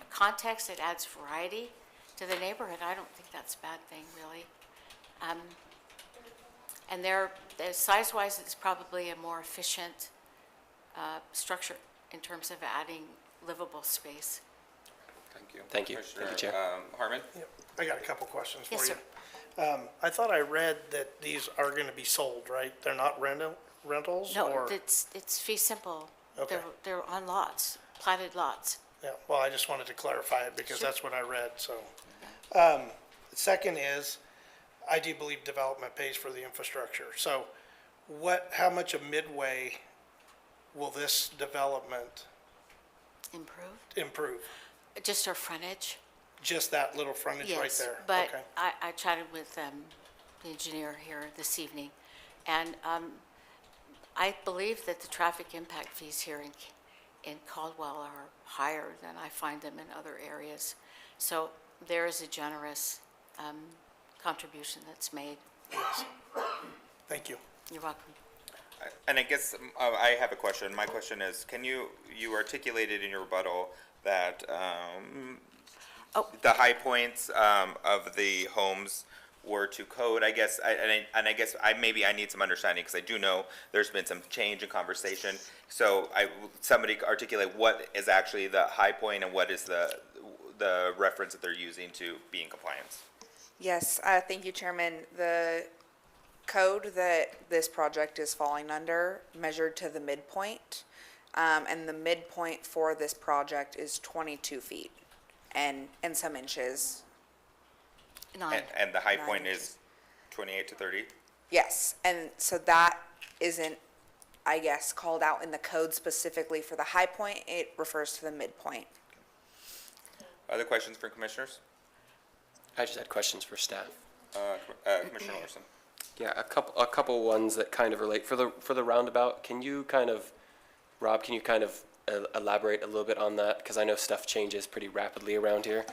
[SPEAKER 2] context, it adds variety to the neighborhood. I don't think that's a bad thing, really. And size-wise, it's probably a more efficient structure in terms of adding livable space.
[SPEAKER 1] Thank you.
[SPEAKER 9] Thank you.
[SPEAKER 1] Commissioner,
[SPEAKER 9] Thank you, Chair.
[SPEAKER 1] Harmon?
[SPEAKER 10] I got a couple questions for you.
[SPEAKER 2] Yes, sir.
[SPEAKER 10] I thought I read that these are going to be sold, right? They're not rentals?
[SPEAKER 2] No,
[SPEAKER 10] or-
[SPEAKER 2] it's fee simple.
[SPEAKER 10] Okay.
[SPEAKER 2] They're on lots, platted lots.
[SPEAKER 10] Yeah, well, I just wanted to clarify it because
[SPEAKER 2] Sure.
[SPEAKER 10] that's what I read, so. Second is, I do believe development pays for the infrastructure. So how much of Midway will this development
[SPEAKER 2] Improved.
[SPEAKER 10] improve?
[SPEAKER 2] Just our frontage.
[SPEAKER 10] just that little frontage right
[SPEAKER 2] Yes,
[SPEAKER 10] there?
[SPEAKER 2] but
[SPEAKER 10] Okay.
[SPEAKER 2] I chatted with the engineer here this evening, and I believe that the traffic impact fees here in Caldwell are higher than I find them in other areas. So there is a generous contribution that's made.
[SPEAKER 10] Thank you.
[SPEAKER 2] You're welcome.
[SPEAKER 1] And I guess I have a question. My question is, you articulated in your rebuttal that
[SPEAKER 2] Oh.
[SPEAKER 1] the high points of the homes were to code, I guess, I guess maybe I need some understanding, because I do know there's been some change in conversation. So somebody articulate what is actually the high point and what is the reference that they're using to be in compliance.
[SPEAKER 5] Yes, thank you, Chairman. The code that this project is falling under measured to the midpoint, and the midpoint for this project is 22 feet and some inches.
[SPEAKER 1] And the high
[SPEAKER 5] 9
[SPEAKER 1] point
[SPEAKER 5] inches.
[SPEAKER 1] is 28 to 30?
[SPEAKER 5] Yes, and so that isn't, I guess, called out in the code specifically for the high point. It refers to the midpoint.
[SPEAKER 1] Other questions for commissioners?
[SPEAKER 9] I just had questions for staff.
[SPEAKER 1] Commissioner Larson?
[SPEAKER 9] Yeah, a couple ones that kind of relate. For the roundabout, can you kind of, Rob, can you kind of elaborate a little bit on that? Because I know stuff changes pretty rapidly around here.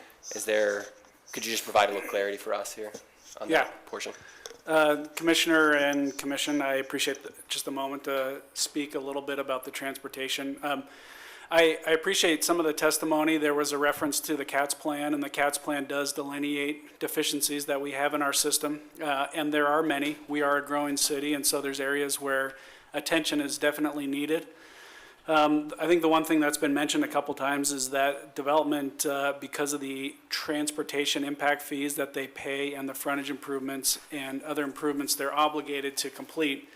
[SPEAKER 9] Could you just provide a little clarity for us here on
[SPEAKER 3] Yeah.
[SPEAKER 9] that portion?
[SPEAKER 3] Commissioner and Commission, I appreciate just a moment to speak a little bit about the transportation. I appreciate some of the testimony. There was a reference to the CATS plan, and the CATS plan does delineate deficiencies that we have in our system, and there are many. We are a growing city, and so there's areas where attention is definitely needed. I think the one thing that's been mentioned a couple times is that development, because of the transportation impact fees that they pay and the frontage improvements and other improvements they're obligated to complete,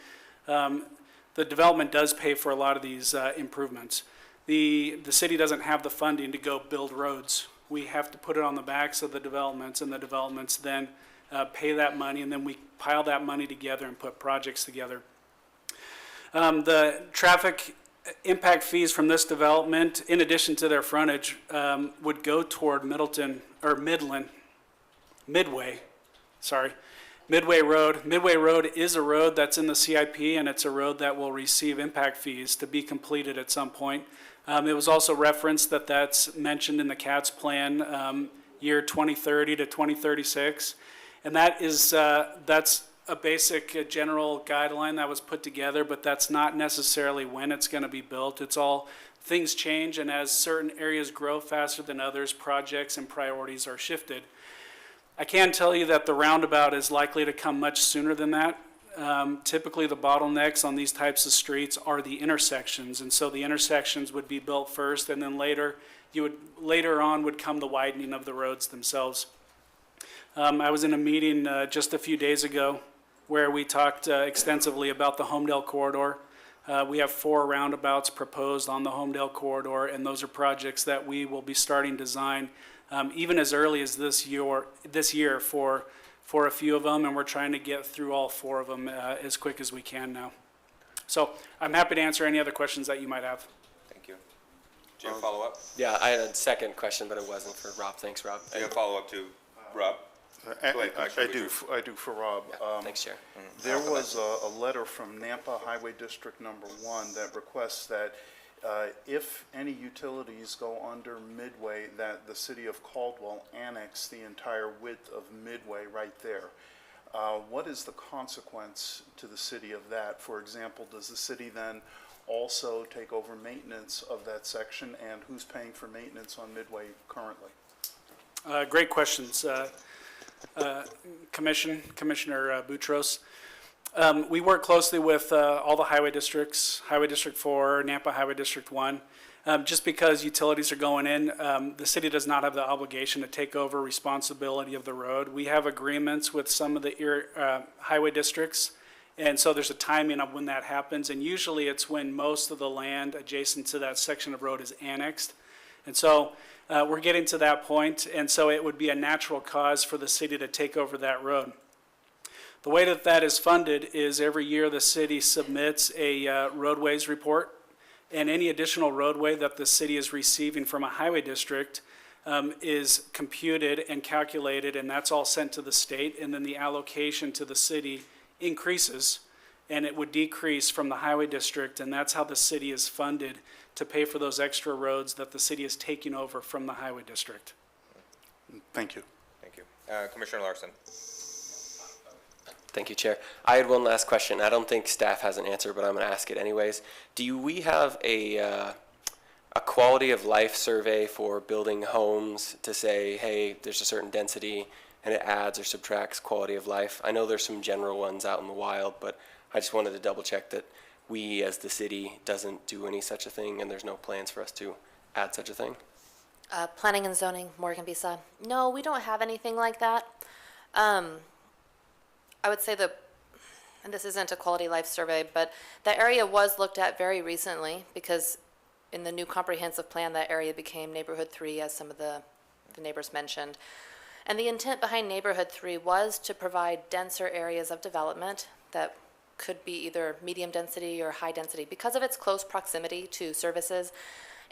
[SPEAKER 3] the development does pay for a lot of these improvements. The city doesn't have the funding to go build roads. We have to put it on the backs of the developments, and the developments then pay that money, and then we pile that money together and put projects together. The traffic impact fees from this development, in addition to their frontage, would go toward Midway Road. Midway Road is a road that's in the CIP, and it's a road that will receive impact fees to be completed at some point. It was also referenced that that's mentioned in the CATS plan, year 2030 to 2036. And that's a basic general guideline that was put together, but that's not necessarily when it's going to be built. It's all, things change, and as certain areas grow faster than others, projects and priorities are shifted. I can tell you that the roundabout is likely to come much sooner than that. Typically, the bottlenecks on these types of streets are the intersections, and so the intersections would be built first, and then later on would come the widening of the roads themselves. I was in a meeting just a few days ago where we talked extensively about the Homedale corridor. We have 4 roundabouts proposed on the Homedale corridor, and those are projects that we will be starting design even as early as this year for a few of them, and we're trying to get through all 4 of them as quick as we can now. So I'm happy to answer any other questions that you might have.
[SPEAKER 1] Thank you. Do you have a follow-up?
[SPEAKER 9] Yeah, I had a second question, but it wasn't for Rob. Thanks, Rob.
[SPEAKER 1] Do you have a follow-up to Rob?
[SPEAKER 11] I do for Rob.
[SPEAKER 9] Thanks, Chair.
[SPEAKER 11] There was a letter from Nampa Highway District Number 1 that requests that if any utilities go under Midway, that the city of Caldwell annex the entire width of Midway right there. What is the consequence to the city of that? For example, does the city then also take over maintenance of that section, and who's paying for maintenance on Midway currently?
[SPEAKER 3] Great questions. Commissioner Boutros. We work closely with all the highway districts, Highway District 4, Nampa Highway District 1. Just because utilities are going in, the city does not have the obligation to take over responsibility of the road. We have agreements with some of the highway districts, and so there's a timing of when that happens, and usually it's when most of the land adjacent to that section of road is annexed. And so we're getting to that point, and so it would be a natural cause for the city to take over that road. The way that that is funded is every year the city submits a roadways report, and any additional roadway that the city is receiving from a highway district, is computed and calculated, and that's all sent to the state, and then the allocation to the city increases, and it would decrease from the highway district, and that's how the city is funded to pay for those extra roads that the city is taking over from the highway district.
[SPEAKER 11] Thank you.
[SPEAKER 1] Thank you. Commissioner Larson.
[SPEAKER 9] Thank you, Chair. I had one last question. I don't think staff has an answer, but I'm going to ask it anyways. Do we have a quality of life survey for building homes to say, hey, there's a certain density and it adds or subtracts quality of life? I know there's some general ones out in the wild, but I just wanted to double check that we as the city doesn't do any such a thing and there's no plans for us to add such a thing.
[SPEAKER 12] Planning and zoning, Morgan Bisa. No, we don't have anything like that. I would say that, and this isn't a quality life survey, but that area was looked at very recently because in the new comprehensive plan, that area became Neighborhood 3, as some of the neighbors mentioned. And the intent behind Neighborhood 3 was to provide denser areas of development that could be either medium density or high density because of its close proximity to services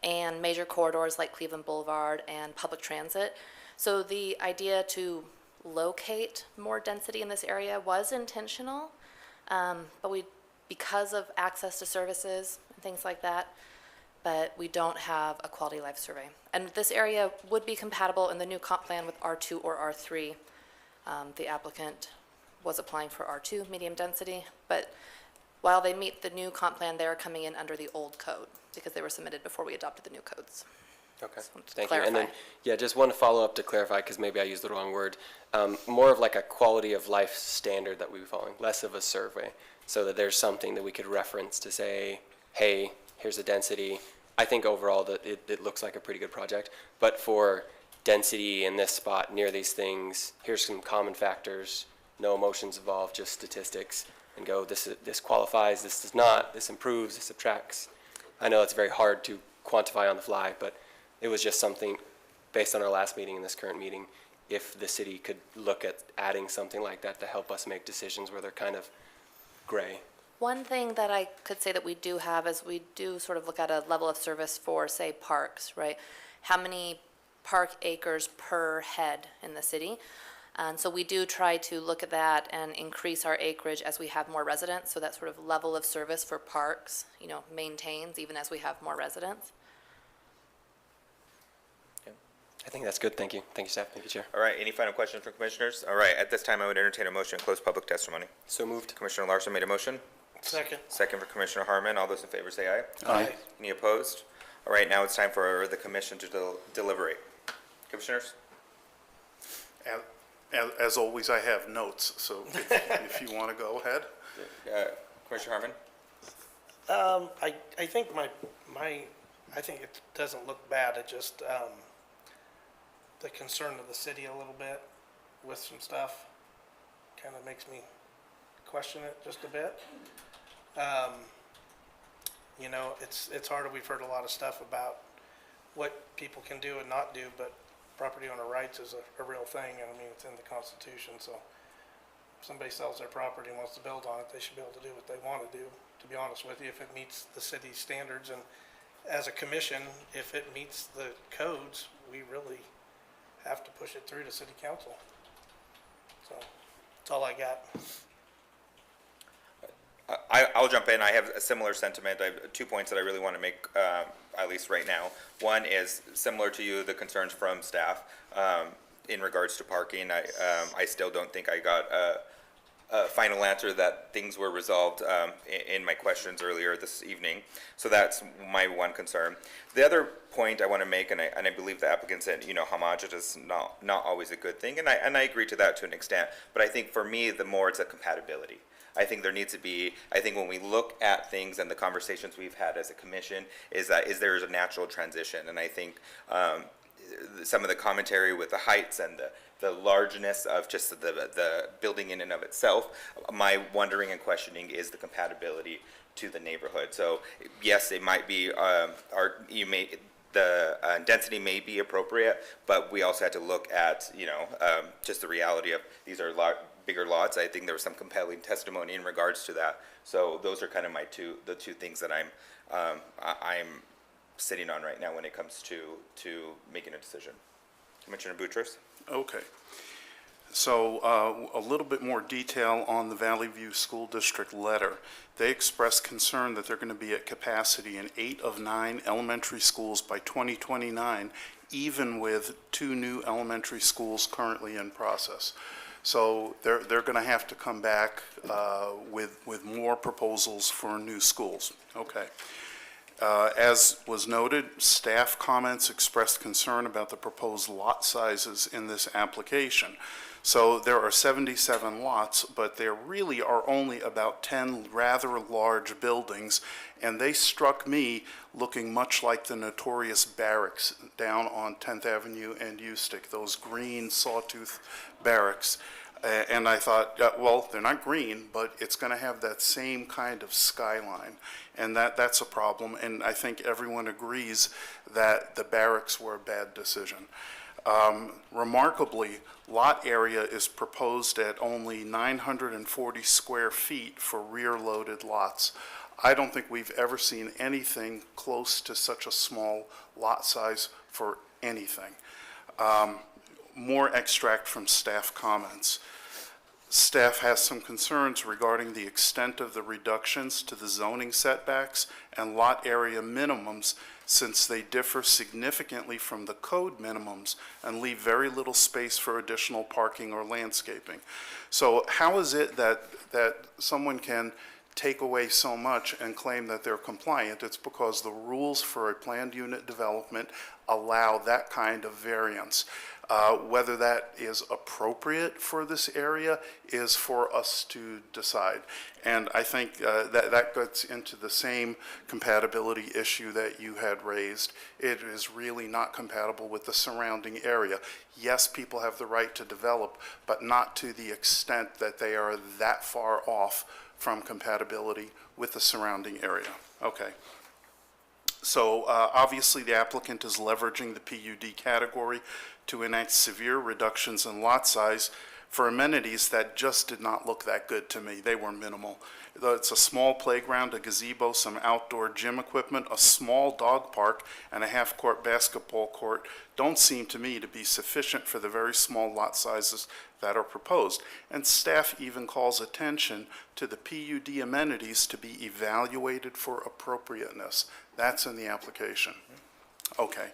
[SPEAKER 12] and major corridors like Cleveland Boulevard and public transit. So the idea to locate more density in this area was intentional, but because of access to services and things like that, but we don't have a quality life survey. And this area would be compatible in the new comp plan with R2 or R3. The applicant was applying for R2, medium density, but while they meet the new comp plan, they're coming in under the old code because they were submitted before we adopted the new codes.
[SPEAKER 9] Okay,
[SPEAKER 12] wanted to
[SPEAKER 9] thank you. And then,
[SPEAKER 12] clarify.
[SPEAKER 9] yeah, just one follow-up to clarify, because maybe I used the wrong word. More of like a quality of life standard that we were following, less of a survey, so that there's something that we could reference to say, hey, here's the density. I think overall that it looks like a pretty good project, but for density in this spot near these things, here's some common factors, no emotions involved, just statistics, and go, this qualifies, this does not, this improves, this subtracts. I know it's very hard to quantify on the fly, but it was just something based on our last meeting and this current meeting, if the city could look at adding something like that to help us make decisions where they're kind of gray.
[SPEAKER 12] One thing that I could say that we do have is we do sort of look at a level of service for, say, parks, right? How many park acres per head in the city? And so we do try to look at that and increase our acreage as we have more residents. So that sort of level of service for parks, maintains even as we have more residents.
[SPEAKER 9] I think that's good. Thank you. Thank you, staff. Thank you, Chair.
[SPEAKER 1] All right, any final questions from commissioners? All right, at this time, I would entertain a motion to close public testimony.
[SPEAKER 9] So moved.
[SPEAKER 1] Commissioner Larson made a motion.
[SPEAKER 10] Second.
[SPEAKER 1] Second for Commissioner Harmon. All those in favor say aye.
[SPEAKER 10] Aye.
[SPEAKER 1] Any opposed? All right, now it's time for the commission to deliberate. Commissioners?
[SPEAKER 11] As always, I have notes, so if you want to go ahead.
[SPEAKER 1] Commissioner Harmon?
[SPEAKER 10] I think I think it doesn't look bad. It just, the concern of the city a little bit with some stuff kind of makes me question it just a bit. It's hard. We've heard a lot of stuff about what people can do and not do, but property owner rights is a real thing, and I mean, it's in the Constitution, so if somebody sells their property and wants to build on it, they should be able to do what they want to do, to be honest with you, if it meets the city's standards. And as a commission, if it meets the codes, we really have to push it through to city council. So, that's all I got.
[SPEAKER 1] I'll jump in. I have a similar sentiment. I have 2 points that I really want to make, at least right now. One is similar to you, the concerns from staff in regards to parking. I still don't think I got a final answer that things were resolved in my questions earlier this evening. So that's my one concern. The other point I want to make, and I believe the applicant said, homogeneous is not always a good thing, and I agree to that to an extent. But I think for me, the more it's a compatibility. I think there needs to be, when we look at things and the conversations we've had as a commission, is there is a natural transition. And I think some of the commentary with the heights and the largeness of just the building in and of itself, my wondering and questioning is the compatibility to the neighborhood. So yes, it might be, the density may be appropriate, but we also had to look at, just the reality of these are bigger lots. I think there was some compelling testimony in regards to that. So those are kind of the two things that I'm sitting on right now when it comes to making a decision. Commissioner Boutros?
[SPEAKER 11] Okay. So a little bit more detail on the Valley View School District letter. They expressed concern that they're going to be at capacity in 8 of 9 elementary schools by 2029, even with 2 new elementary schools currently in process. So they're going to have to come back with more proposals for new schools. Okay. As was noted, staff comments expressed concern about the proposed lot sizes in this application. So there are 77 lots, but there really are only about 10 rather large buildings, and they struck me looking much like the notorious barracks down on 10th Avenue and Ustick, those green sawtooth barracks. And I thought, well, they're not green, but it's going to have that same kind of skyline, and that's a problem. And I think everyone agrees that the barracks were a bad decision. Remarkably, lot area is proposed at only 940 square feet for rear-loaded lots. I don't think we've ever seen anything close to such a small lot size for anything. More extract from staff comments. Staff has some concerns regarding the extent of the reductions to the zoning setbacks and lot area minimums, since they differ significantly from the code minimums and leave very little space for additional parking or landscaping. So how is it that someone can take away so much and claim that they're compliant? It's because the rules for a planned unit development allow that kind of variance. Whether that is appropriate for this area is for us to decide. And I think that gets into the same compatibility issue that you had raised. It is really not compatible with the surrounding area. Yes, people have the right to develop, but not to the extent that they are that far off from compatibility with the surrounding area. Okay. So obviously the applicant is leveraging the PUD category to enact severe reductions in lot size for amenities that just did not look that good to me. They were minimal. It's a small playground, a gazebo, some outdoor gym equipment, a small dog park, and a half-court basketball court don't seem to me to be sufficient for the very small lot sizes that are proposed. And staff even calls attention to the PUD amenities to be evaluated for appropriateness. That's in the application. Okay.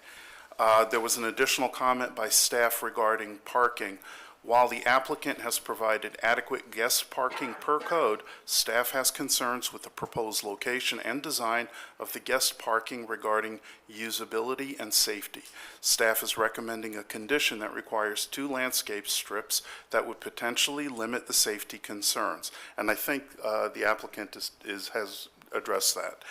[SPEAKER 11] There was an additional comment by staff regarding parking. While the applicant has provided adequate guest parking per code, staff has concerns with the proposed location and design of the guest parking regarding usability and safety. Staff is recommending a condition that requires 2 landscape strips that would potentially limit the safety concerns. And I think the applicant has addressed that.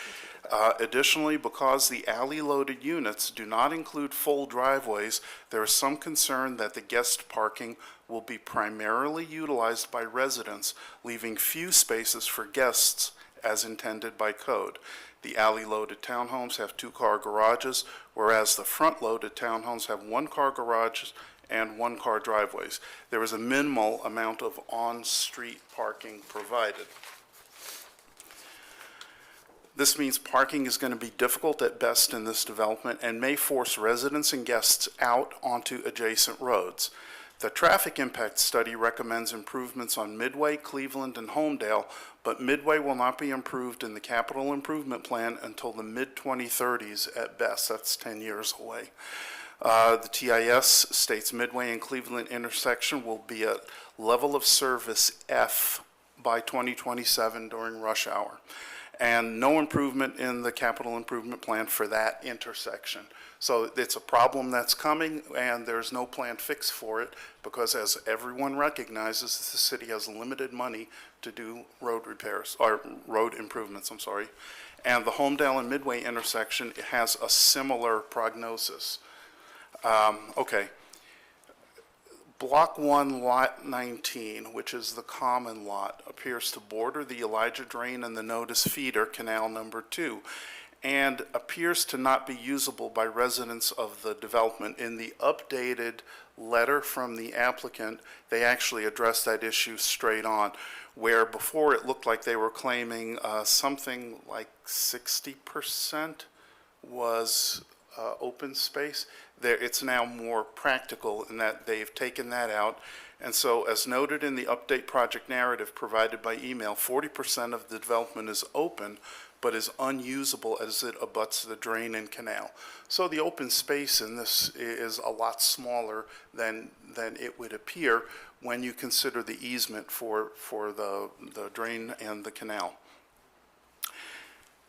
[SPEAKER 11] Additionally, because the alley-loaded units do not include full driveways, there is some concern that the guest parking will be primarily utilized by residents, leaving few spaces for guests as intended by code. The alley-loaded townhomes have 2-car garages, whereas the front-loaded townhomes have 1-car garages and 1-car driveways. There is a minimal amount of on-street parking provided. This means parking is going to be difficult at best in this development and may force residents and guests out onto adjacent roads. The traffic impact study recommends improvements on Midway, Cleveland, and Homedale, but Midway will not be improved in the capital improvement plan until the mid-2030s at best. That's 10 years away. The TIS states Midway and Cleveland intersection will be at level of service F by 2027 during rush hour, and no improvement in the capital improvement plan for that intersection. So it's a problem that's coming, and there's no plan fix for it, because as everyone recognizes, the city has limited money to do road repairs, or road improvements, I'm sorry. And the Homedale and Midway intersection has a similar prognosis. Okay. Block 1, Lot 19, which is the common lot, appears to border the Elijah Drain and the Notice Feeder, Canal Number 2, and appears to not be usable by residents of the development. In the updated letter from the applicant, they actually addressed that issue straight on, where before it looked like they were claiming something like 60% was open space. There, it's now more practical in that they've taken that out. And so, as noted in the update project narrative provided by email, 40% of the development is open, but is unusable as it abuts the drain and canal. So the open space in this is a lot smaller than it would appear when you consider the easement for the drain and the canal.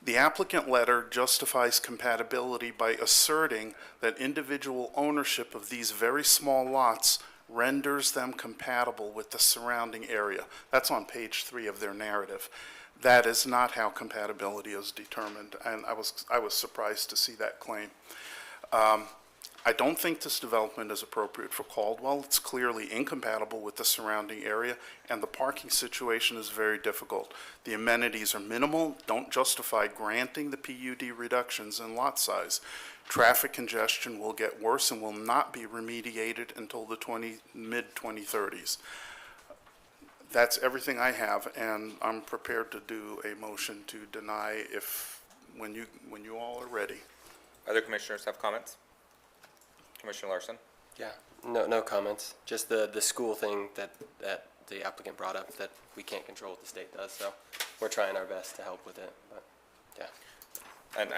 [SPEAKER 11] The applicant letter justifies compatibility by asserting that individual ownership of these very small lots renders them compatible with the surrounding area. That's on page 3 of their narrative. That is not how compatibility is determined, and I was surprised to see that claim. I don't think this development is appropriate for Caldwell. It's clearly incompatible with the surrounding area, and the parking situation is very difficult. The amenities are minimal, don't justify granting the PUD reductions in lot size. Traffic congestion will get worse and will not be remediated until the mid-2030s. That's everything I have, and I'm prepared to do a motion to deny when you all are ready.
[SPEAKER 1] Other commissioners have comments? Commissioner Larson?
[SPEAKER 9] Yeah, no comments. Just the school thing that the applicant brought up that we can't control what the state does, so we're trying our best to help with it, but, yeah.
[SPEAKER 1] And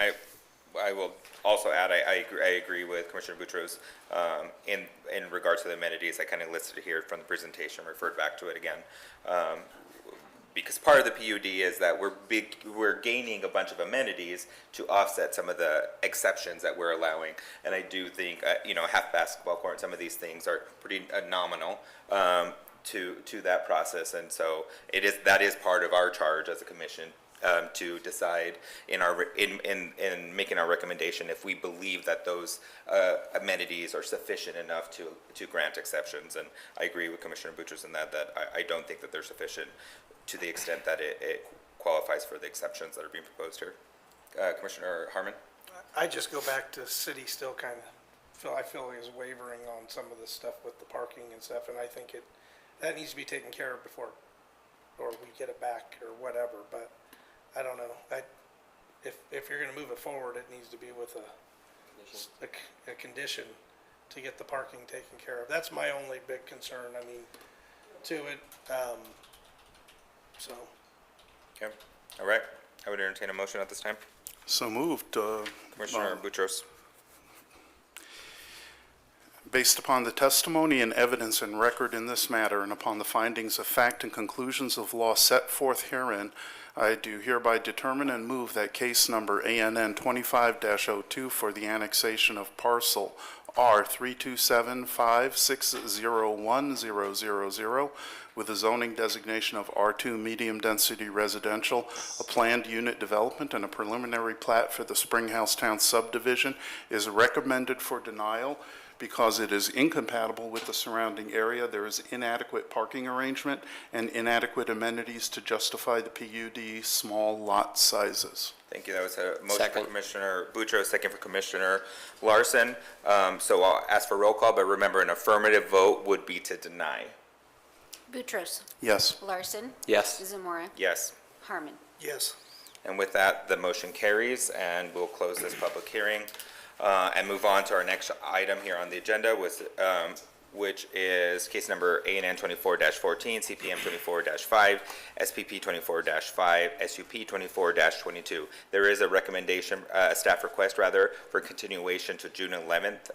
[SPEAKER 1] I will also add, I agree with Commissioner Boutros in regards to the amenities. I kind of listed it here from the presentation, referred back to it again. Because part of the PUD is that we're gaining a bunch of amenities to offset some of the exceptions that we're allowing. And I do think, half basketball court and some of these things are pretty nominal to that process. And so that is part of our charge as a commission to decide in making our recommendation if we believe that those amenities are sufficient enough to grant exceptions. And I agree with Commissioner Boutros in that I don't think that they're sufficient to the extent that it qualifies for the exceptions that are being proposed here. Commissioner Harmon?
[SPEAKER 10] I just go back to city still kind of I feel is wavering on some of this stuff with the parking and stuff, and I think that needs to be taken care of before, or we get it back or whatever, but I don't know. If you're gonna move it forward, it needs to be with a condition to get the parking taken care of. That's my only big concern, to it, so.
[SPEAKER 1] Okay, all right. I would entertain a motion at this time.
[SPEAKER 11] So moved.
[SPEAKER 1] Commissioner Boutros?
[SPEAKER 11] Based upon the testimony and evidence and record in this matter, and upon the findings of fact and conclusions of law set forth herein, I do hereby determine and move that case number ANN 25-02 for the annexation of parcel R 327560100 with a zoning designation of R2 medium density residential, a planned unit development and a preliminary plat for the Springhouse Town subdivision is recommended for denial because it is incompatible with the surrounding area. There is inadequate parking arrangement and inadequate amenities to justify the PUD small lot sizes.
[SPEAKER 1] Thank you. That was a motion
[SPEAKER 9] Second.
[SPEAKER 1] for Commissioner Boutros, second for Commissioner Larson. So I'll ask for roll call, but remember, an affirmative vote would be to deny.
[SPEAKER 13] Boutros.
[SPEAKER 11] Yes.
[SPEAKER 13] Larson.
[SPEAKER 9] Yes.
[SPEAKER 13] Zamora.
[SPEAKER 1] Yes.
[SPEAKER 13] Harmon.
[SPEAKER 10] Yes.
[SPEAKER 1] And with that, the motion carries, and we'll close this public hearing and move on to our next item here on the agenda, which is case number ANN 24-14, CPM 24-5, SPP 24-5, SUP 24-22. There is a recommendation, a staff request rather, for continuation to June 11th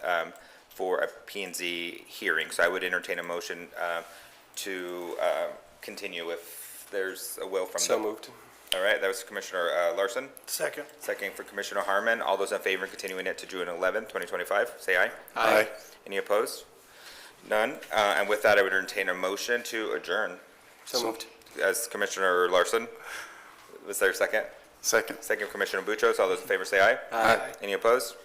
[SPEAKER 1] for a P&Z hearing. So I would entertain a motion to continue if there's a will from
[SPEAKER 9] So moved.
[SPEAKER 1] All right, that was Commissioner Larson.
[SPEAKER 10] Second.
[SPEAKER 1] Second for Commissioner Harmon. All those in favor of continuing it to June 11th, 2025, say aye.
[SPEAKER 11] Aye.
[SPEAKER 1] Any opposed? None. And with that, I would entertain a motion to adjourn.
[SPEAKER 9] So moved.
[SPEAKER 1] As Commissioner Larson. Was there a second?
[SPEAKER 11] Second.
[SPEAKER 1] Second, Commissioner Boutros. All those in favor say aye.
[SPEAKER 9] Aye.
[SPEAKER 1] Any opposed?